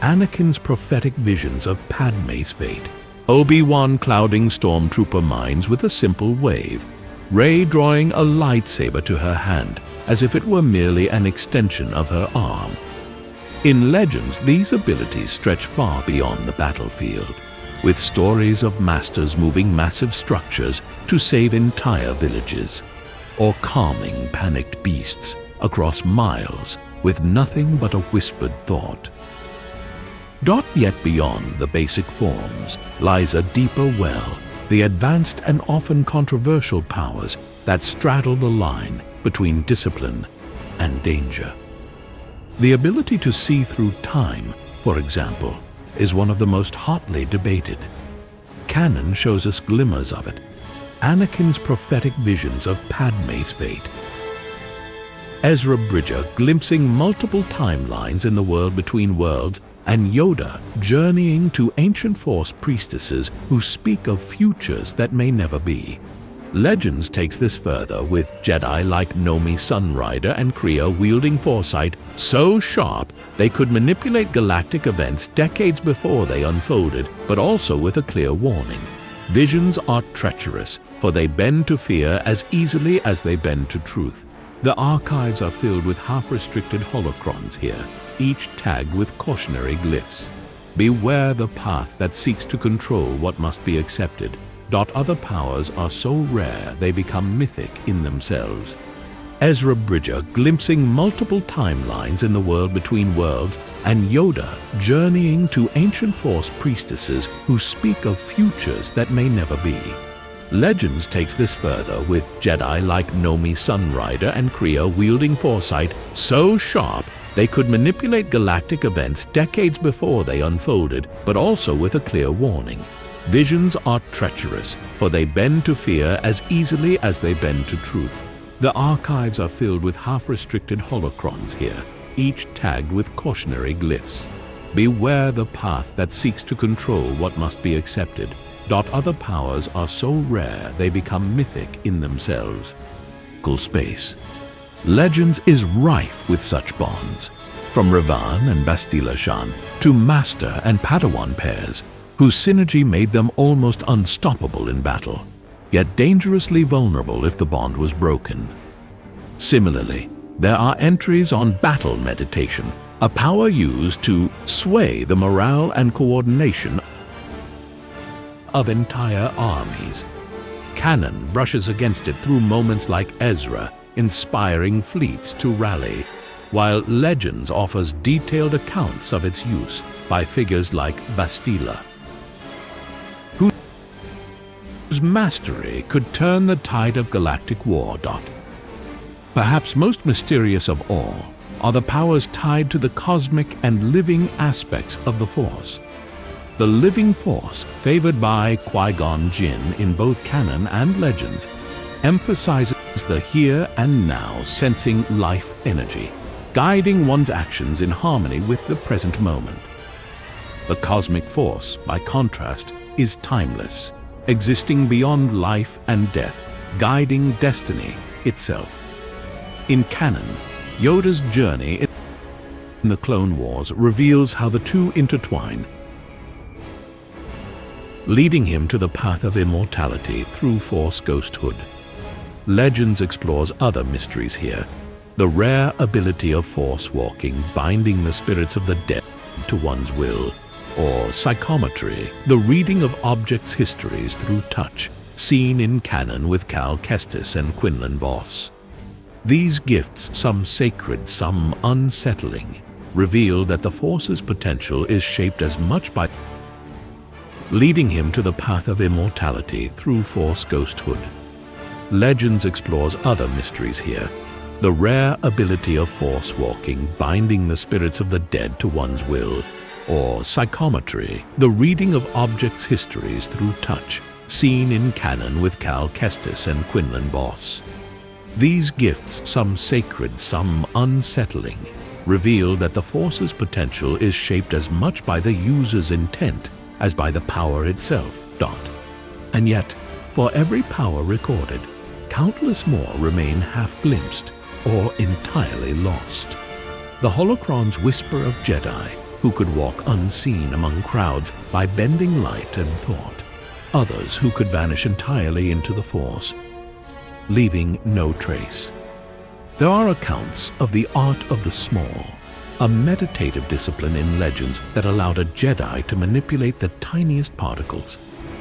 Anakin's prophetic visions of Padme's fate, Obi-Wan clouding stormtrooper minds with a simple wave, Rey drawing a lightsaber to her hand as if it were merely an extension of her arm. In Legends, these abilities stretch far beyond the battlefield, with stories of masters moving massive structures to save entire villages, or calming panicked beasts across miles with nothing but a whispered thought. Yet beyond the basic forms lies a deeper well, the advanced and often controversial powers that straddle the line between discipline and danger. The ability to see through time, for example, is one of the most hotly debated. Canon shows us glimmers of it, Anakin's prophetic visions of Padme's fate, Ezra Bridger glimpsing multiple timelines in the world between worlds, and Yoda journeying to ancient Force priestesses who speak of futures that may never be. Legends takes this further with Jedi like Nomi Sunrider and Kriya wielding foresight so sharp they could manipulate galactic events decades before they unfolded, but also with a clear warning. Visions are treacherous, for they bend to fear as easily as they bend to truth. The archives are filled with half-restricted holocrons here, each tagged with cautionary glyphs. Beware the path that seeks to control what must be accepted. Other powers are so rare they become mythic in themselves. Ezra Bridger glimpsing multiple timelines in the world between worlds, and Yoda journeying to ancient Force priestesses who speak of futures that may never be. Legends takes this further with Jedi like Nomi Sunrider and Kriya wielding foresight so sharp they could manipulate galactic events decades before they unfolded, but also with a clear warning. Visions are treacherous, for they bend to fear as easily as they bend to truth. The archives are filled with half-restricted holocrons here, each tagged with cautionary glyphs. Beware the path that seeks to control what must be accepted. Other powers are so rare they become mythic in themselves. Space. Legends is rife with such bonds, from Revan and Bastila Shan to Master and Padawan pairs, whose synergy made them almost unstoppable in battle, yet dangerously vulnerable if the bond was broken. Similarly, there are entries on battle meditation, a power used to sway the morale and coordination of entire armies. Canon brushes against it through moments like Ezra inspiring fleets to rally, while Legends offers detailed accounts of its use by figures like Bastila, whose mastery could turn the tide of galactic war. Perhaps most mysterious of all are the powers tied to the cosmic and living aspects of the Force. The living Force, favored by Qui-Gon Jinn in both canon and Legends, emphasizes the here and now sensing life energy, guiding one's actions in harmony with the present moment. The cosmic force, by contrast, is timeless, existing beyond life and death, guiding destiny itself. In canon, Yoda's journey in the Clone Wars reveals how the two intertwine, leading him to the path of immortality through Force ghosthood. Legends explores other mysteries here, the rare ability of Force walking, binding the spirits of the dead to one's will, or psychometry, the reading of objects' histories through touch, seen in canon with Cal Kestis and Quinlan Vos. These gifts, some sacred, some unsettling, reveal that the Force's potential is shaped as much by leading him to the path of immortality through Force ghosthood. Legends explores other mysteries here, the rare ability of Force walking, binding the spirits of the dead to one's will, or psychometry, the reading of objects' histories through touch, seen in canon with Cal Kestis and Quinlan Vos. These gifts, some sacred, some unsettling, reveal that the Force's potential is shaped as much by the user's intent as by the power itself. And yet, for every power recorded, countless more remain half-glimpsed or entirely lost. The holocrons whisper of Jedi who could walk unseen among crowds by bending light and thought, others who could vanish entirely into the Force, leaving no trace. There are accounts of the art of the small, a meditative discipline in Legends that allowed a Jedi to manipulate the tiniest particles,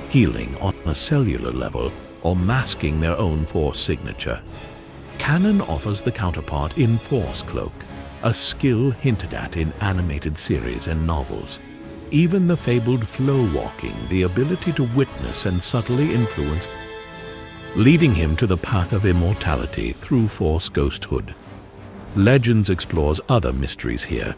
healing on a cellular level or masking their own Force signature. Canon offers the counterpart in Force Cloak, a skill hinted at in animated series and novels. Even the fabled flow walking, the ability to witness and subtly influence, leading him to the path of immortality through Force ghosthood. Legends explores other mysteries here.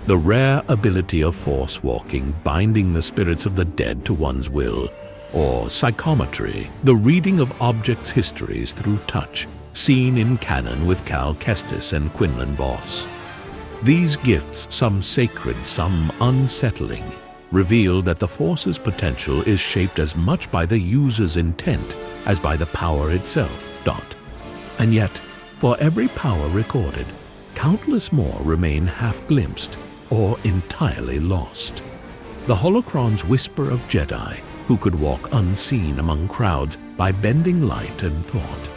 The rare ability of Force walking, binding the spirits of the dead to one's will, or psychometry, the reading of objects' histories through touch, seen in Canon with Cal Kestis and Quinlan Voss. These gifts, some sacred, some unsettling, reveal that the Force's potential is shaped as much by the user's intent as by the power itself. And yet, for every power recorded, countless more remain half-glimpsed or entirely lost. The holocron's whisper of Jedi, who could walk unseen among crowds by bending light and thought.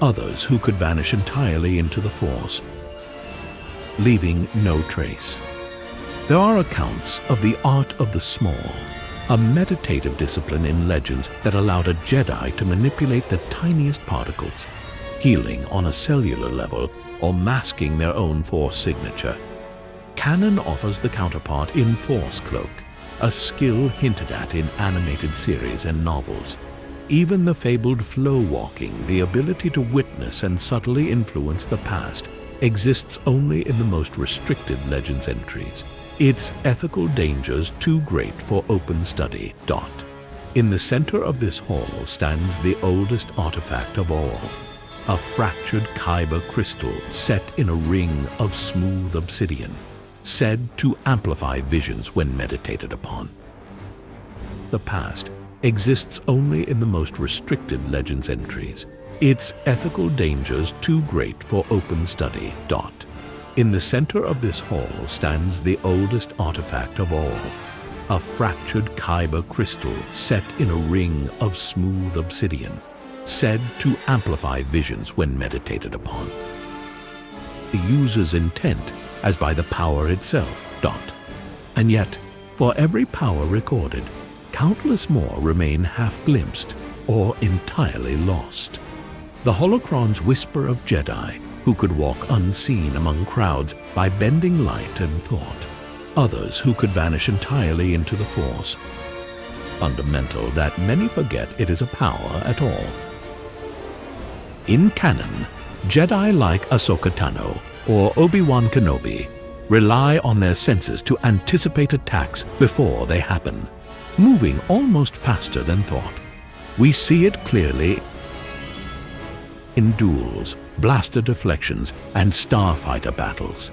Others who could vanish entirely into the Force, leaving no trace. There are accounts of the art of the small, a meditative discipline in legends that allowed a Jedi to manipulate the tiniest particles, healing on a cellular level or masking their own Force signature. Canon offers the counterpart in Force Cloak, a skill hinted at in animated series and novels. Even the fabled flow walking, the ability to witness and subtly influence the past, exists only in the most restricted Legends entries. Its ethical dangers too great for open study. In the center of this hall stands the oldest artifact of all, a fractured kyber crystal set in a ring of smooth obsidian, said to amplify visions when meditated upon. The past exists only in the most restricted Legends entries. Its ethical dangers too great for open study. In the center of this hall stands the oldest artifact of all, a fractured kyber crystal set in a ring of smooth obsidian, said to amplify visions when meditated upon. The user's intent as by the power itself. And yet, for every power recorded, countless more remain half-glimpsed or entirely lost. The holocron's whisper of Jedi, who could walk unseen among crowds by bending light and thought. Others who could vanish entirely into the Force. Fundamental that many forget it is a power at all. In Canon, Jedi like Ahsoka Tano or Obi-Wan Kenobi rely on their senses to anticipate attacks before they happen, moving almost faster than thought. We see it clearly in duels, blaster deflections, and starfighter battles.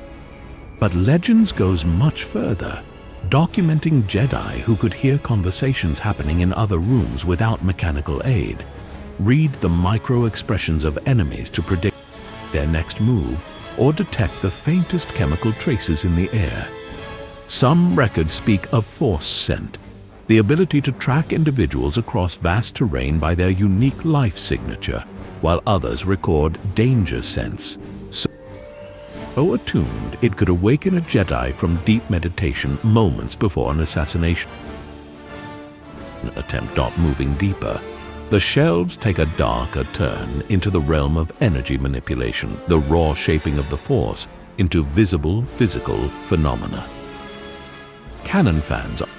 But Legends goes much further, documenting Jedi who could hear conversations happening in other rooms without mechanical aid, read the micro-expressions of enemies to predict their next move, or detect the faintest chemical traces in the air. Some records speak of Force Scent, the ability to track individuals across vast terrain by their unique life signature, while others record danger sense. So attuned, it could awaken a Jedi from deep meditation moments before an assassination attempt. Moving deeper, the shelves take a darker turn into the realm of energy manipulation, the raw shaping of the Force into visible physical phenomena. Canon fans are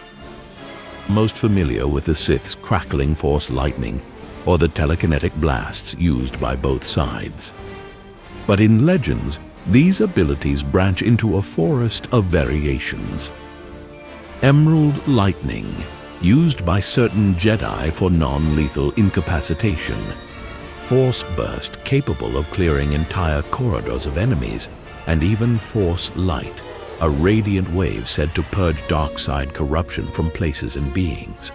most familiar with the Sith's crackling Force lightning or the telekinetic blasts used by both sides. But in Legends, these abilities branch into a forest of variations. Emerald lightning, used by certain Jedi for non-lethal incapacitation. Force burst, capable of clearing entire corridors of enemies, and even Force light, a radiant wave said to purge dark side corruption from places and beings.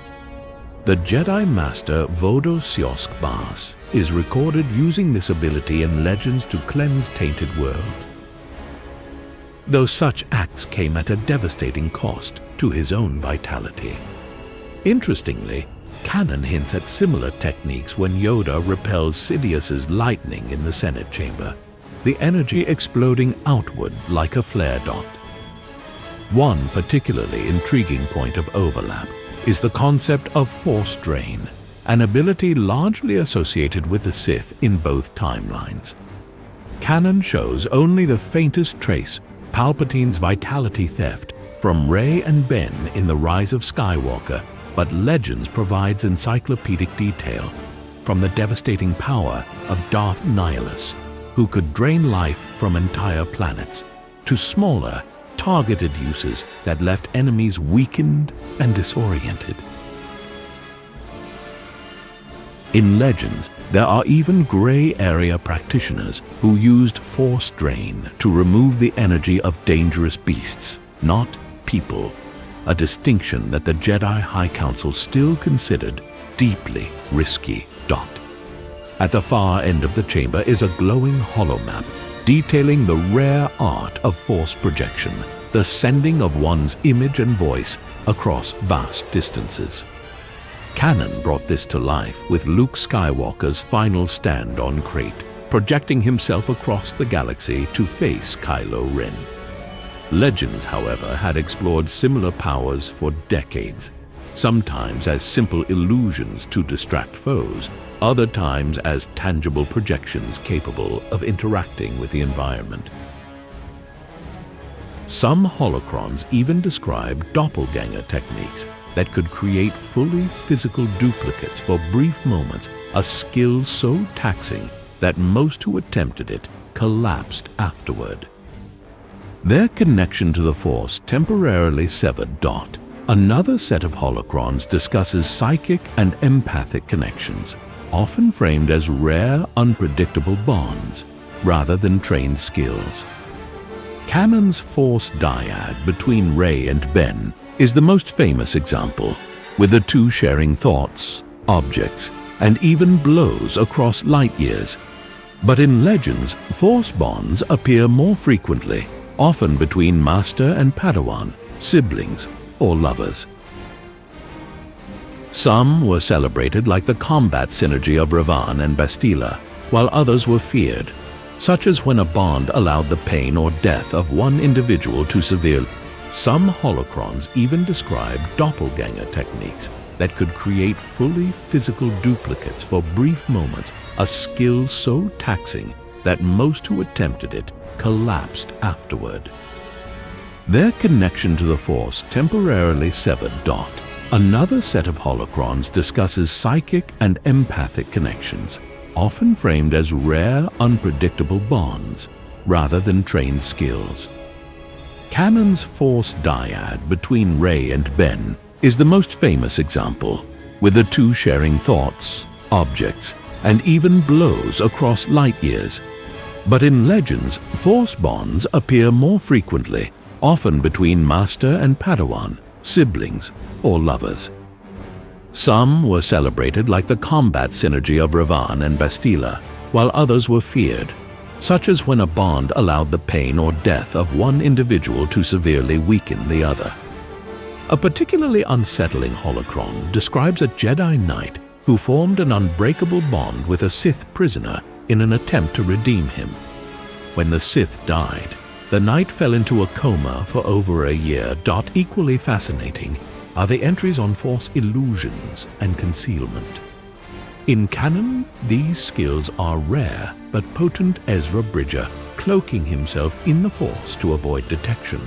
The Jedi Master Vodo Siosk Bas is recorded using this ability in Legends to cleanse tainted worlds, though such acts came at a devastating cost to his own vitality. Interestingly, Canon hints at similar techniques when Yoda repels Sidious's lightning in the Senate chamber, the energy exploding outward like a flare dot. One particularly intriguing point of overlap is the concept of Force Drain, an ability largely associated with the Sith in both timelines. Canon shows only the faintest trace Palpatine's vitality theft from Rey and Ben in The Rise of Skywalker, but Legends provides encyclopedic detail from the devastating power of Darth Nihilus, who could drain life from entire planets, to smaller, targeted uses that left enemies weakened and disoriented. In Legends, there are even gray area practitioners who used Force Drain to remove the energy of dangerous beasts, not people, a distinction that the Jedi High Council still considered deeply risky. At the far end of the chamber is a glowing holomap detailing the rare art of force projection, the sending of one's image and voice across vast distances. Canon brought this to life with Luke Skywalker's final stand on Crate, projecting himself across the galaxy to face Kylo Ren. Legends, however, had explored similar powers for decades, sometimes as simple illusions to distract foes, other times as tangible projections capable of interacting with the environment. Some holocrons even describe doppelganger techniques that could create fully physical duplicates for brief moments, a skill so taxing that most who attempted it collapsed afterward. Their connection to the Force temporarily severed. Another set of holocrons discusses psychic and empathic connections, often framed as rare, unpredictable bonds rather than trained skills. Canon's Force dyad between Rey and Ben is the most famous example, with the two sharing thoughts, objects, and even blows across light years. But in Legends, Force bonds appear more frequently, often between Master and Padawan, siblings, or lovers. Some were celebrated like the combat synergy of Revan and Bastila, while others were feared, such as when a bond allowed the pain or death of one individual to severely. Some holocrons even describe doppelganger techniques that could create fully physical duplicates for brief moments, a skill so taxing that most who attempted it collapsed afterward. Their connection to the Force temporarily severed. Another set of holocrons discusses psychic and empathic connections, often framed as rare, unpredictable bonds rather than trained skills. Canon's Force dyad between Rey and Ben is the most famous example, with the two sharing thoughts, objects, and even blows across light years. But in Legends, Force bonds appear more frequently, often between Master and Padawan, siblings, or lovers. Some were celebrated like the combat synergy of Revan and Bastila, while others were feared, such as when a bond allowed the pain or death of one individual to severely weaken the other. A particularly unsettling holocron describes a Jedi Knight who formed an unbreakable bond with a Sith prisoner in an attempt to redeem him. When the Sith died, the Knight fell into a coma for over a year. Equally fascinating are the entries on Force illusions and concealment. In canon, these skills are rare but potent. Ezra Bridger cloaking himself in the Force to avoid detection.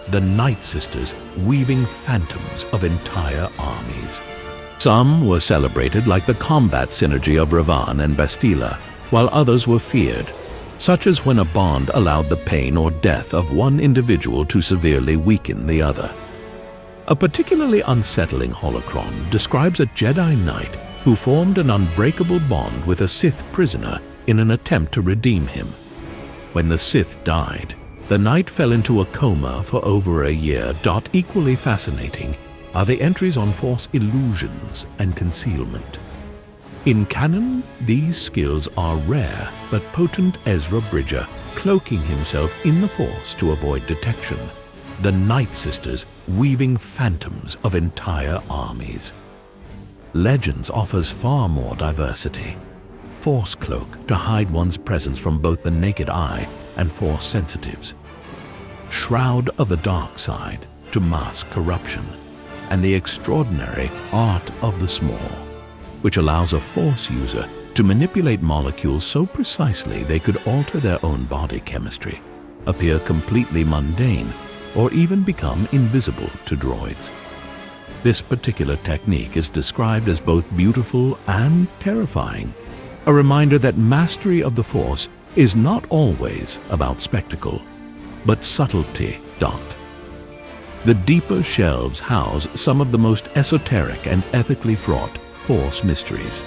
The Night Sisters weaving phantoms of entire armies. Some were celebrated like the combat synergy of Revan and Bastila, while others were feared, such as when a bond allowed the pain or death of one individual to severely weaken the other. A particularly unsettling holocron describes a Jedi Knight who formed an unbreakable bond with a Sith prisoner in an attempt to redeem him. When the Sith died, the Knight fell into a coma for over a year. Equally fascinating are the entries on Force illusions and concealment. In canon, these skills are rare but potent. Ezra Bridger cloaking himself in the Force to avoid detection. The Night Sisters weaving phantoms of entire armies. Legends offers far more diversity. Force cloak to hide one's presence from both the naked eye and Force sensitives. Shroud of the dark side to mask corruption. And the extraordinary art of the small, which allows a Force user to manipulate molecules so precisely they could alter their own body chemistry. appear completely mundane or even become invisible to droids. This particular technique is described as both beautiful and terrifying, a reminder that mastery of the Force is not always about spectacle, but subtlety. The deeper shelves house some of the most esoteric and ethically fraught Force mysteries,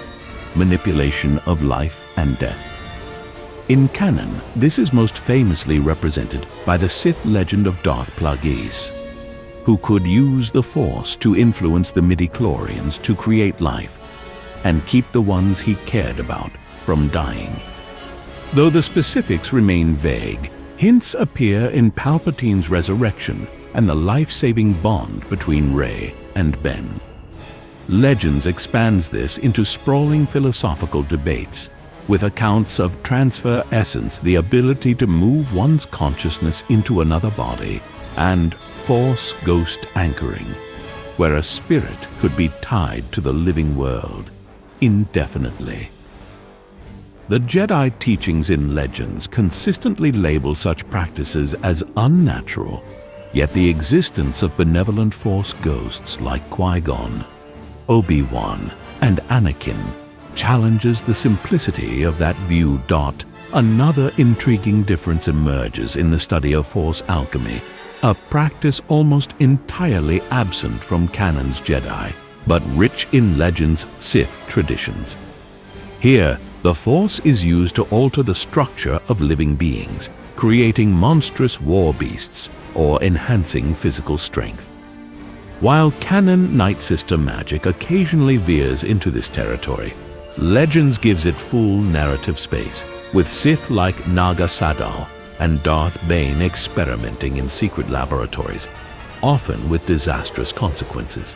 manipulation of life and death. In canon, this is most famously represented by the Sith legend of Darth Plagueis, who could use the Force to influence the midi-chlorians to create life and keep the ones he cared about from dying. Though the specifics remain vague, hints appear in Palpatine's resurrection and the life-saving bond between Rey and Ben. Legends expands this into sprawling philosophical debates, with accounts of transfer essence, the ability to move one's consciousness into another body, and Force ghost anchoring, where a spirit could be tied to the living world indefinitely. The Jedi teachings in legends consistently label such practices as unnatural, yet the existence of benevolent Force ghosts like Qui-Gon, Obi-Wan, and Anakin challenges the simplicity of that view. Another intriguing difference emerges in the study of Force alchemy, a practice almost entirely absent from Canon's Jedi, but rich in Legends' Sith traditions. Here, the Force is used to alter the structure of living beings, creating monstrous war beasts or enhancing physical strength. While canon Night Sister magic occasionally veers into this territory, Legends gives it full narrative space, with Sith like Naga Sadow and Darth Bane experimenting in secret laboratories, often with disastrous consequences.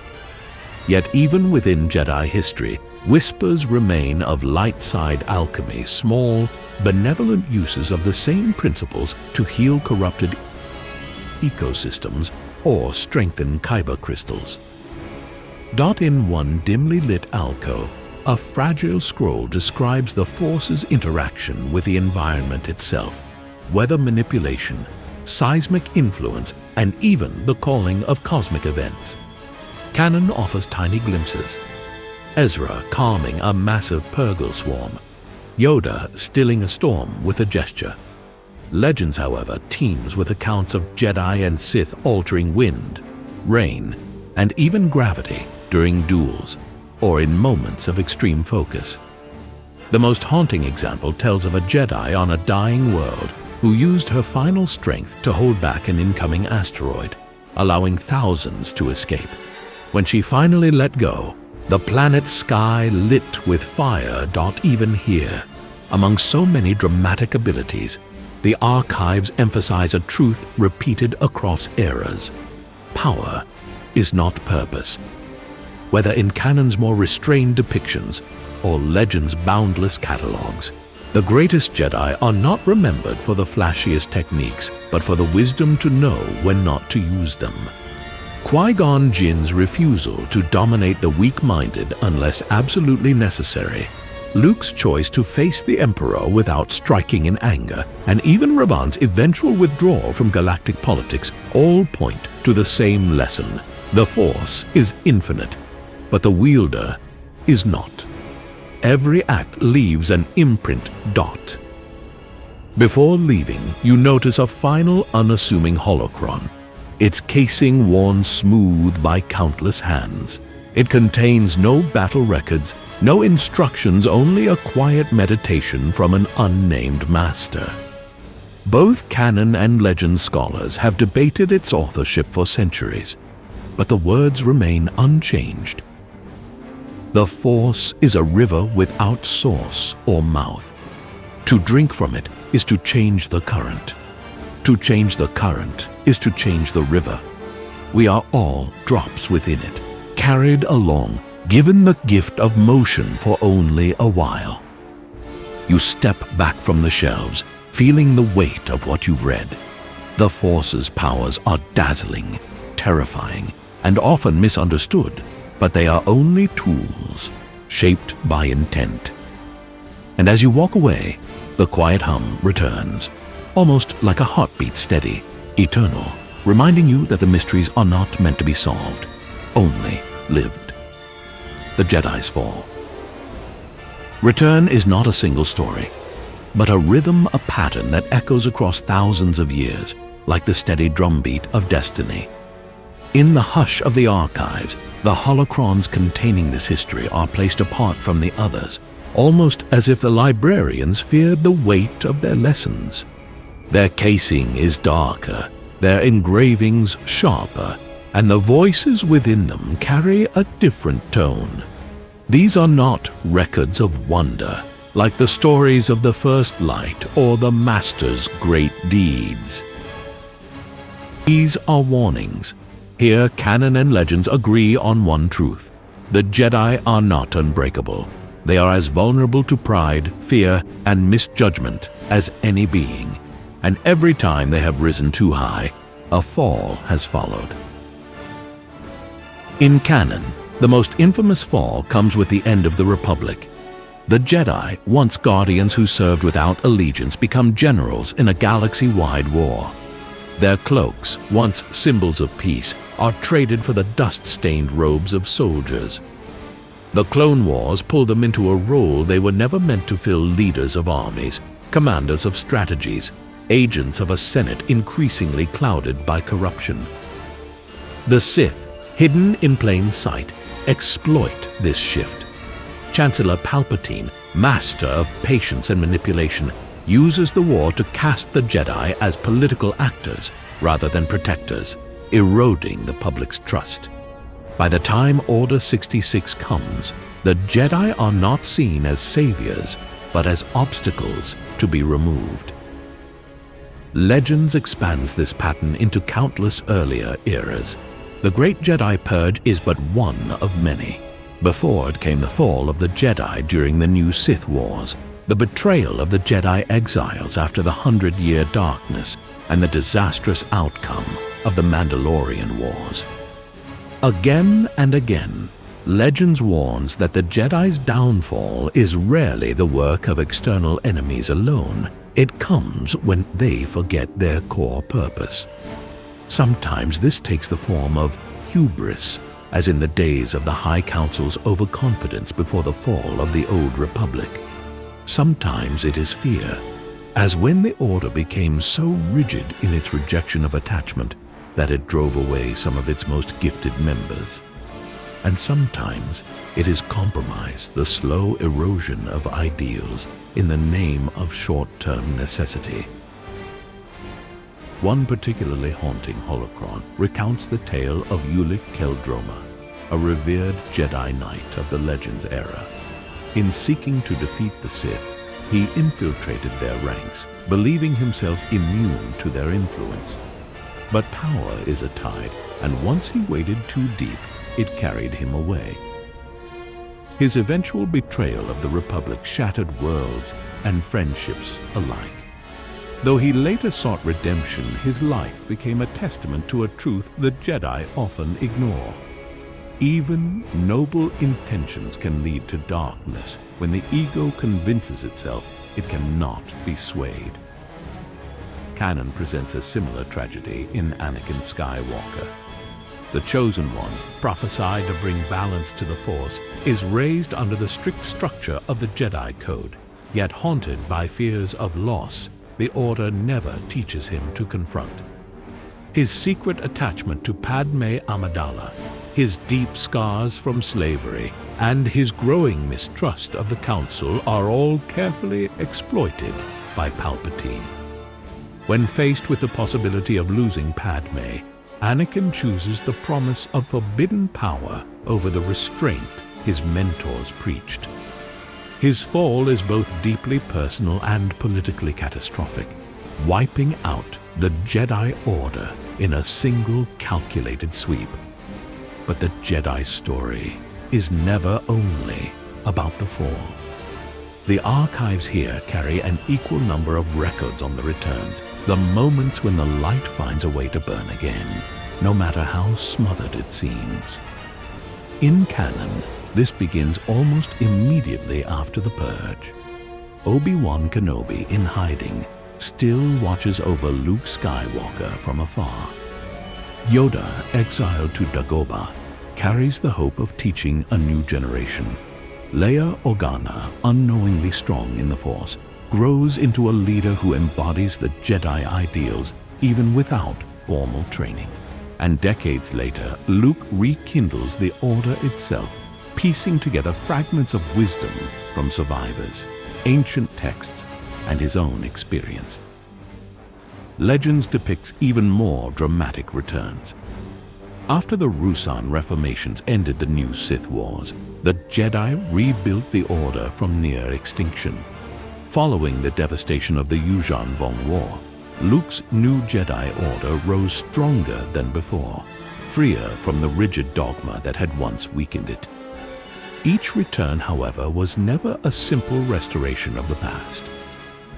Yet even within Jedi history, whispers remain of light side alchemy, small, benevolent uses of the same principles to heal corrupted ecosystems or strengthen kyber crystals. In one dimly lit alcove, a fragile scroll describes the Force's interaction with the environment itself, weather manipulation, seismic influence, and even the calling of cosmic events. Canon offers tiny glimpses. Ezra calming a massive Purgle swarm, Yoda stilling a storm with a gesture. Legends, however, teems with accounts of Jedi and Sith altering wind, rain, and even gravity during duels or in moments of extreme focus. The most haunting example tells of a Jedi on a dying world who used her final strength to hold back an incoming asteroid, allowing thousands to escape. When she finally let go, the planet's sky lit with fire. Even here, among so many dramatic abilities, the archives emphasize a truth repeated across eras. Power is not purpose. Whether in Canon's more restrained depictions or Legends' boundless catalogs, the greatest Jedi are not remembered for the flashiest techniques, but for the wisdom to know when not to use them. Qui-Gon Jinn's refusal to dominate the weak-minded unless absolutely necessary, Luke's choice to face the Emperor without striking in anger, and even Ravan's eventual withdrawal from galactic politics all point to the same lesson. The Force is infinite, but the wielder is not. Every act leaves an imprint. Before leaving, you notice a final unassuming holocron, its casing worn smooth by countless hands. It contains no battle records, no instructions, only a quiet meditation from an unnamed master. Both canon and legend scholars have debated its authorship for centuries, but the words remain unchanged. The Force is a river without source or mouth. To drink from it is to change the current. To change the current is to change the river. We are all drops within it, carried along, given the gift of motion for only a while. You step back from the shelves, feeling the weight of what you've read. The Force's powers are dazzling, terrifying, and often misunderstood, but they are only tools, shaped by intent. And as you walk away, the quiet hum returns. almost like a heartbeat, steady, eternal, reminding you that the mysteries are not meant to be solved, only lived. The Jedi's Fall. Return is not a single story, but a rhythm, a pattern that echoes across thousands of years, like the steady drumbeat of destiny. In the hush of the archives, the holocrons containing this history are placed apart from the others, almost as if the librarians feared the weight of their lessons. Their casing is darker, their engravings sharper, and the voices within them carry a different tone. These are not records of wonder, like the stories of the First Light or the Master's great deeds. These are warnings. Here, canon and legends agree on one truth. The Jedi are not unbreakable. They are as vulnerable to pride, fear, and misjudgment as any being. And every time they have risen too high, a fall has followed. In canon, the most infamous fall comes with the end of the Republic. The Jedi, once guardians who served without allegiance, become generals in a galaxy-wide war. Their cloaks, once symbols of peace, are traded for the dust-stained robes of soldiers. The Clone Wars pull them into a role they were never meant to fill: leaders of armies, commanders of strategies, agents of a Senate increasingly clouded by corruption. The Sith, hidden in plain sight, exploit this shift. Chancellor Palpatine, master of patience and manipulation, uses the war to cast the Jedi as political actors rather than protectors, eroding the public's trust. By the time Order 66 comes, the Jedi are not seen as saviors, but as obstacles to be removed. Legends expands this pattern into countless earlier eras. The Great Jedi Purge is but one of many. Before it came the fall of the Jedi during the New Sith Wars, the betrayal of the Jedi exiles after the 100-Year Darkness, and the disastrous outcome of the Mandalorian Wars. Again and again, legends warns that the Jedi's downfall is rarely the work of external enemies alone. It comes when they forget their core purpose. Sometimes this takes the form of hubris, as in the days of the High Council's overconfidence before the fall of the Old Republic. Sometimes it is fear, as when the Order became so rigid in its rejection of attachment that it drove away some of its most gifted members. And sometimes it is compromise, the slow erosion of ideals in the name of short-term necessity. One particularly haunting holocron recounts the tale of Ulic Qel-Droma, a revered Jedi Knight of the Legends era. In seeking to defeat the Sith, he infiltrated their ranks, believing himself immune to their influence. But power is a tide, and once he waded too deep, it carried him away. His eventual betrayal of the Republic shattered worlds and friendships alike. Though he later sought redemption, his life became a testament to a truth the Jedi often ignore. Even noble intentions can lead to darkness when the ego convinces itself it cannot be swayed. Canon presents a similar tragedy in Anakin Skywalker. The Chosen One, prophesied to bring balance to the Force, is raised under the strict structure of the Jedi Code. Yet haunted by fears of loss, the Order never teaches him to confront. His secret attachment to Padme Amidala, his deep scars from slavery, and his growing mistrust of the Council are all carefully exploited by Palpatine. When faced with the possibility of losing Padme, Anakin chooses the promise of forbidden power over the restraint his mentors preached. His fall is both deeply personal and politically catastrophic, wiping out the Jedi Order in a single calculated sweep. But the Jedi story is never only about the fall. The archives here carry an equal number of records on the returns, the moments when the light finds a way to burn again, no matter how smothered it seems. In canon, this begins almost immediately after the Purge. Obi-Wan Kenobi, in hiding, still watches over Luke Skywalker from afar. Yoda, exiled to Dagobah, carries the hope of teaching a new generation. Leia Organa, unknowingly strong in the Force, grows into a leader who embodies the Jedi ideals even without formal training. And decades later, Luke rekindles the Order itself, piecing together fragments of wisdom from survivors, ancient texts, and his own experience. Legends depicts even more dramatic returns. After the Ruusan Reformations ended the new Sith Wars, the Jedi rebuilt the Order from near extinction. Following the devastation of the Yuuzhan Vong War, Luke's new Jedi Order rose stronger than before, freer from the rigid dogma that had once weakened it. Each return, however, was never a simple restoration of the past.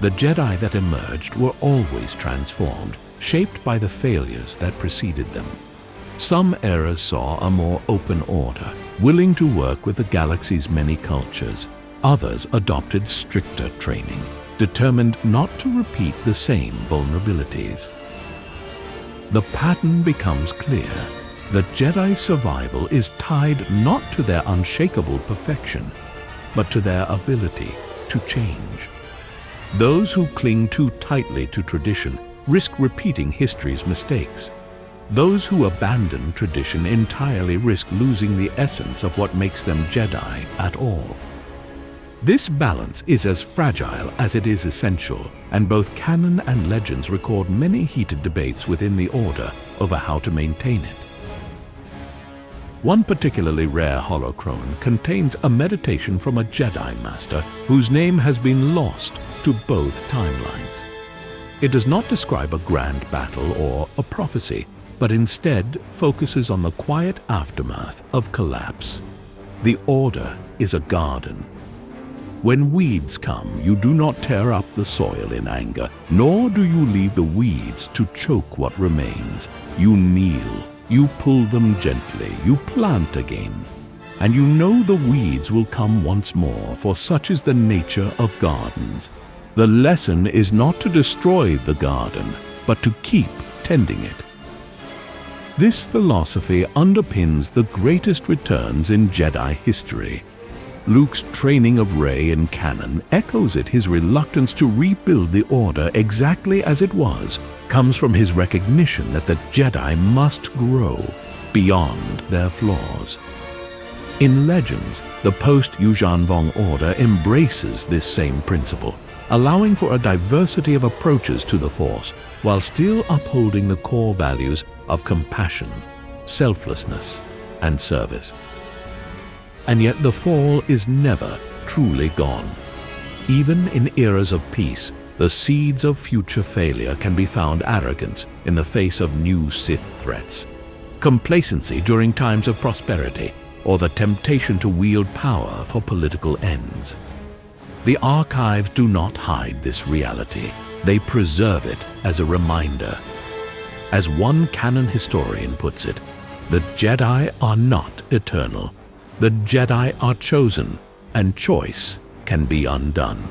The Jedi that emerged were always transformed, shaped by the failures that preceded them. Some eras saw a more open order, willing to work with the galaxy's many cultures. Others adopted stricter training, determined not to repeat the same vulnerabilities. The pattern becomes clear. The Jedi's survival is tied not to their unshakable perfection, but to their ability to change. Those who cling too tightly to tradition risk repeating history's mistakes. Those who abandon tradition entirely risk losing the essence of what makes them Jedi at all. This balance is as fragile as it is essential, and both canon and legends record many heated debates within the Order over how to maintain it. One particularly rare holochrone contains a meditation from a Jedi Master whose name has been lost to both timelines. It does not describe a grand battle or a prophecy, but instead focuses on the quiet aftermath of collapse. The Order is a garden. When weeds come, you do not tear up the soil in anger, nor do you leave the weeds to choke what remains. You kneel, you pull them gently, you plant again. And you know the weeds will come once more, for such is the nature of gardens. The lesson is not to destroy the garden, but to keep tending it. This philosophy underpins the greatest returns in Jedi history. Luke's training of Rey in canon echoes it. His reluctance to rebuild the Order exactly as it was comes from his recognition that the Jedi must grow beyond their flaws. In Legends, the post-Yuuzhan Vong Order embraces this same principle, allowing for a diversity of approaches to the Force while still upholding the core values of compassion, selflessness, and service. And yet the fall is never truly gone. Even in eras of peace, the seeds of future failure can be found: arrogance in the face of new Sith threats, complacency during times of prosperity, or the temptation to wield power for political ends. The archives do not hide this reality. They preserve it as a reminder. As one canon historian puts it, the Jedi are not eternal. The Jedi are chosen, and choice can be undone.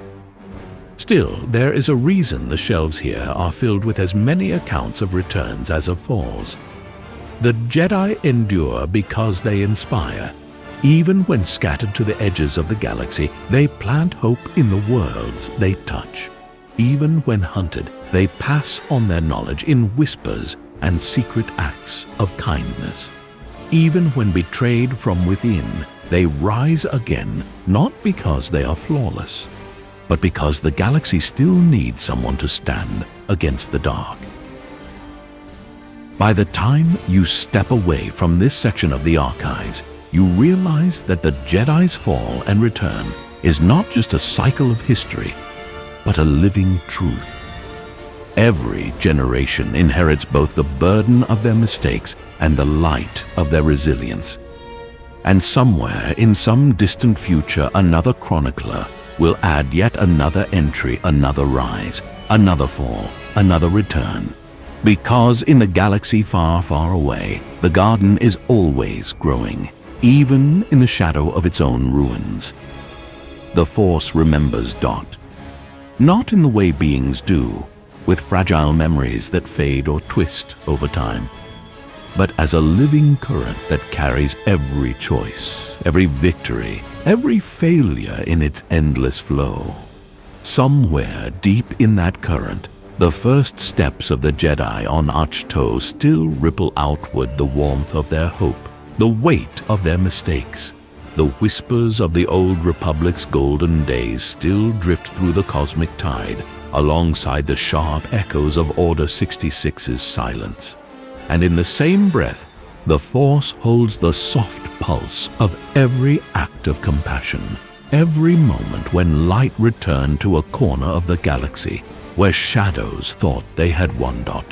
Still, there is a reason the shelves here are filled with as many accounts of returns as of falls. The Jedi endure because they inspire. Even when scattered to the edges of the galaxy, they plant hope in the worlds they touch. Even when hunted, they pass on their knowledge in whispers and secret acts of kindness. Even when betrayed from within, they rise again, not because they are flawless, but because the galaxy still needs someone to stand against the dark. By the time you step away from this section of the archives, you realize that the Jedi's fall and return is not just a cycle of history, but a living truth. Every generation inherits both the burden of their mistakes and the light of their resilience. And somewhere in some distant future, another chronicler will add yet another entry, another rise, another fall, another return. Because in the galaxy far, far away, the garden is always growing, even in the shadow of its own ruins. The Force remembers Dot, not in the way beings do, with fragile memories that fade or twist over time, but as a living current that carries every choice, every victory, every failure in its endless flow. Somewhere deep in that current, the first steps of the Jedi on Ahch-To still ripple outward the warmth of their hope, the weight of their mistakes. The whispers of the old Republic's golden days still drift through the cosmic tide, alongside the sharp echoes of Order 66's silence. And in the same breath, the Force holds the soft pulse of every act of compassion, every moment when light returned to a corner of the galaxy where shadows thought they had wandered.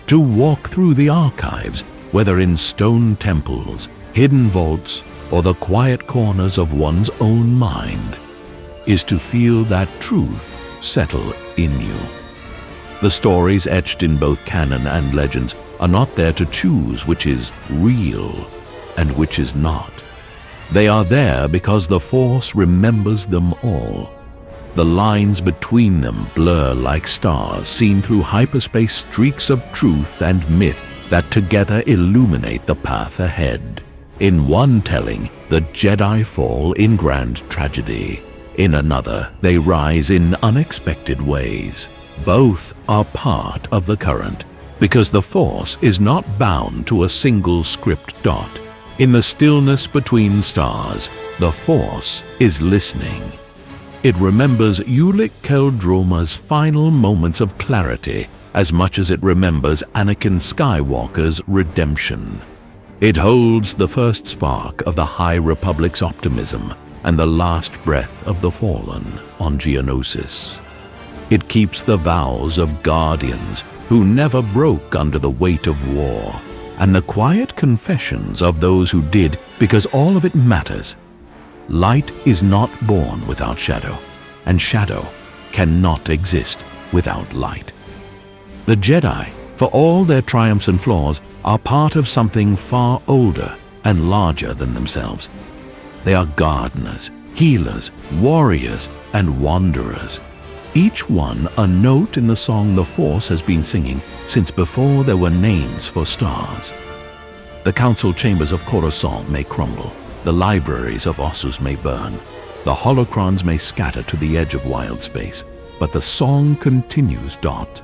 To walk through the archives, whether in stone temples, hidden vaults, or the quiet corners of one's own mind, is to feel that truth settle in you. The stories etched in both canon and legends are not there to choose which is real and which is not. They are there because the Force remembers them all. The lines between them blur like stars seen through hyperspace, streaks of truth and myth that together illuminate the path ahead. In one telling, the Jedi fall in grand tragedy. In another, they rise in unexpected ways. Both are part of the current, because the Force is not bound to a single script dot. In the stillness between stars, the Force is listening. It remembers Ulic Qel-Droma's final moments of clarity as much as it remembers Anakin Skywalker's redemption. It holds the first spark of the High Republic's optimism and the last breath of the fallen on Geonosis. It keeps the vows of guardians who never broke under the weight of war, and the quiet confessions of those who did, because all of it matters. Light is not born without shadow, and shadow cannot exist without light. The Jedi, for all their triumphs and flaws, are part of something far older and larger than themselves. They are gardeners, healers, warriors, and wanderers. Each one a note in the song the Force has been singing since before there were names for stars. The council chambers of Coruscant may crumble, the libraries of Ossus may burn, the holocrons may scatter to the edge of wild space, but the song continues, Dot.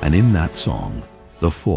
And in that song, the Force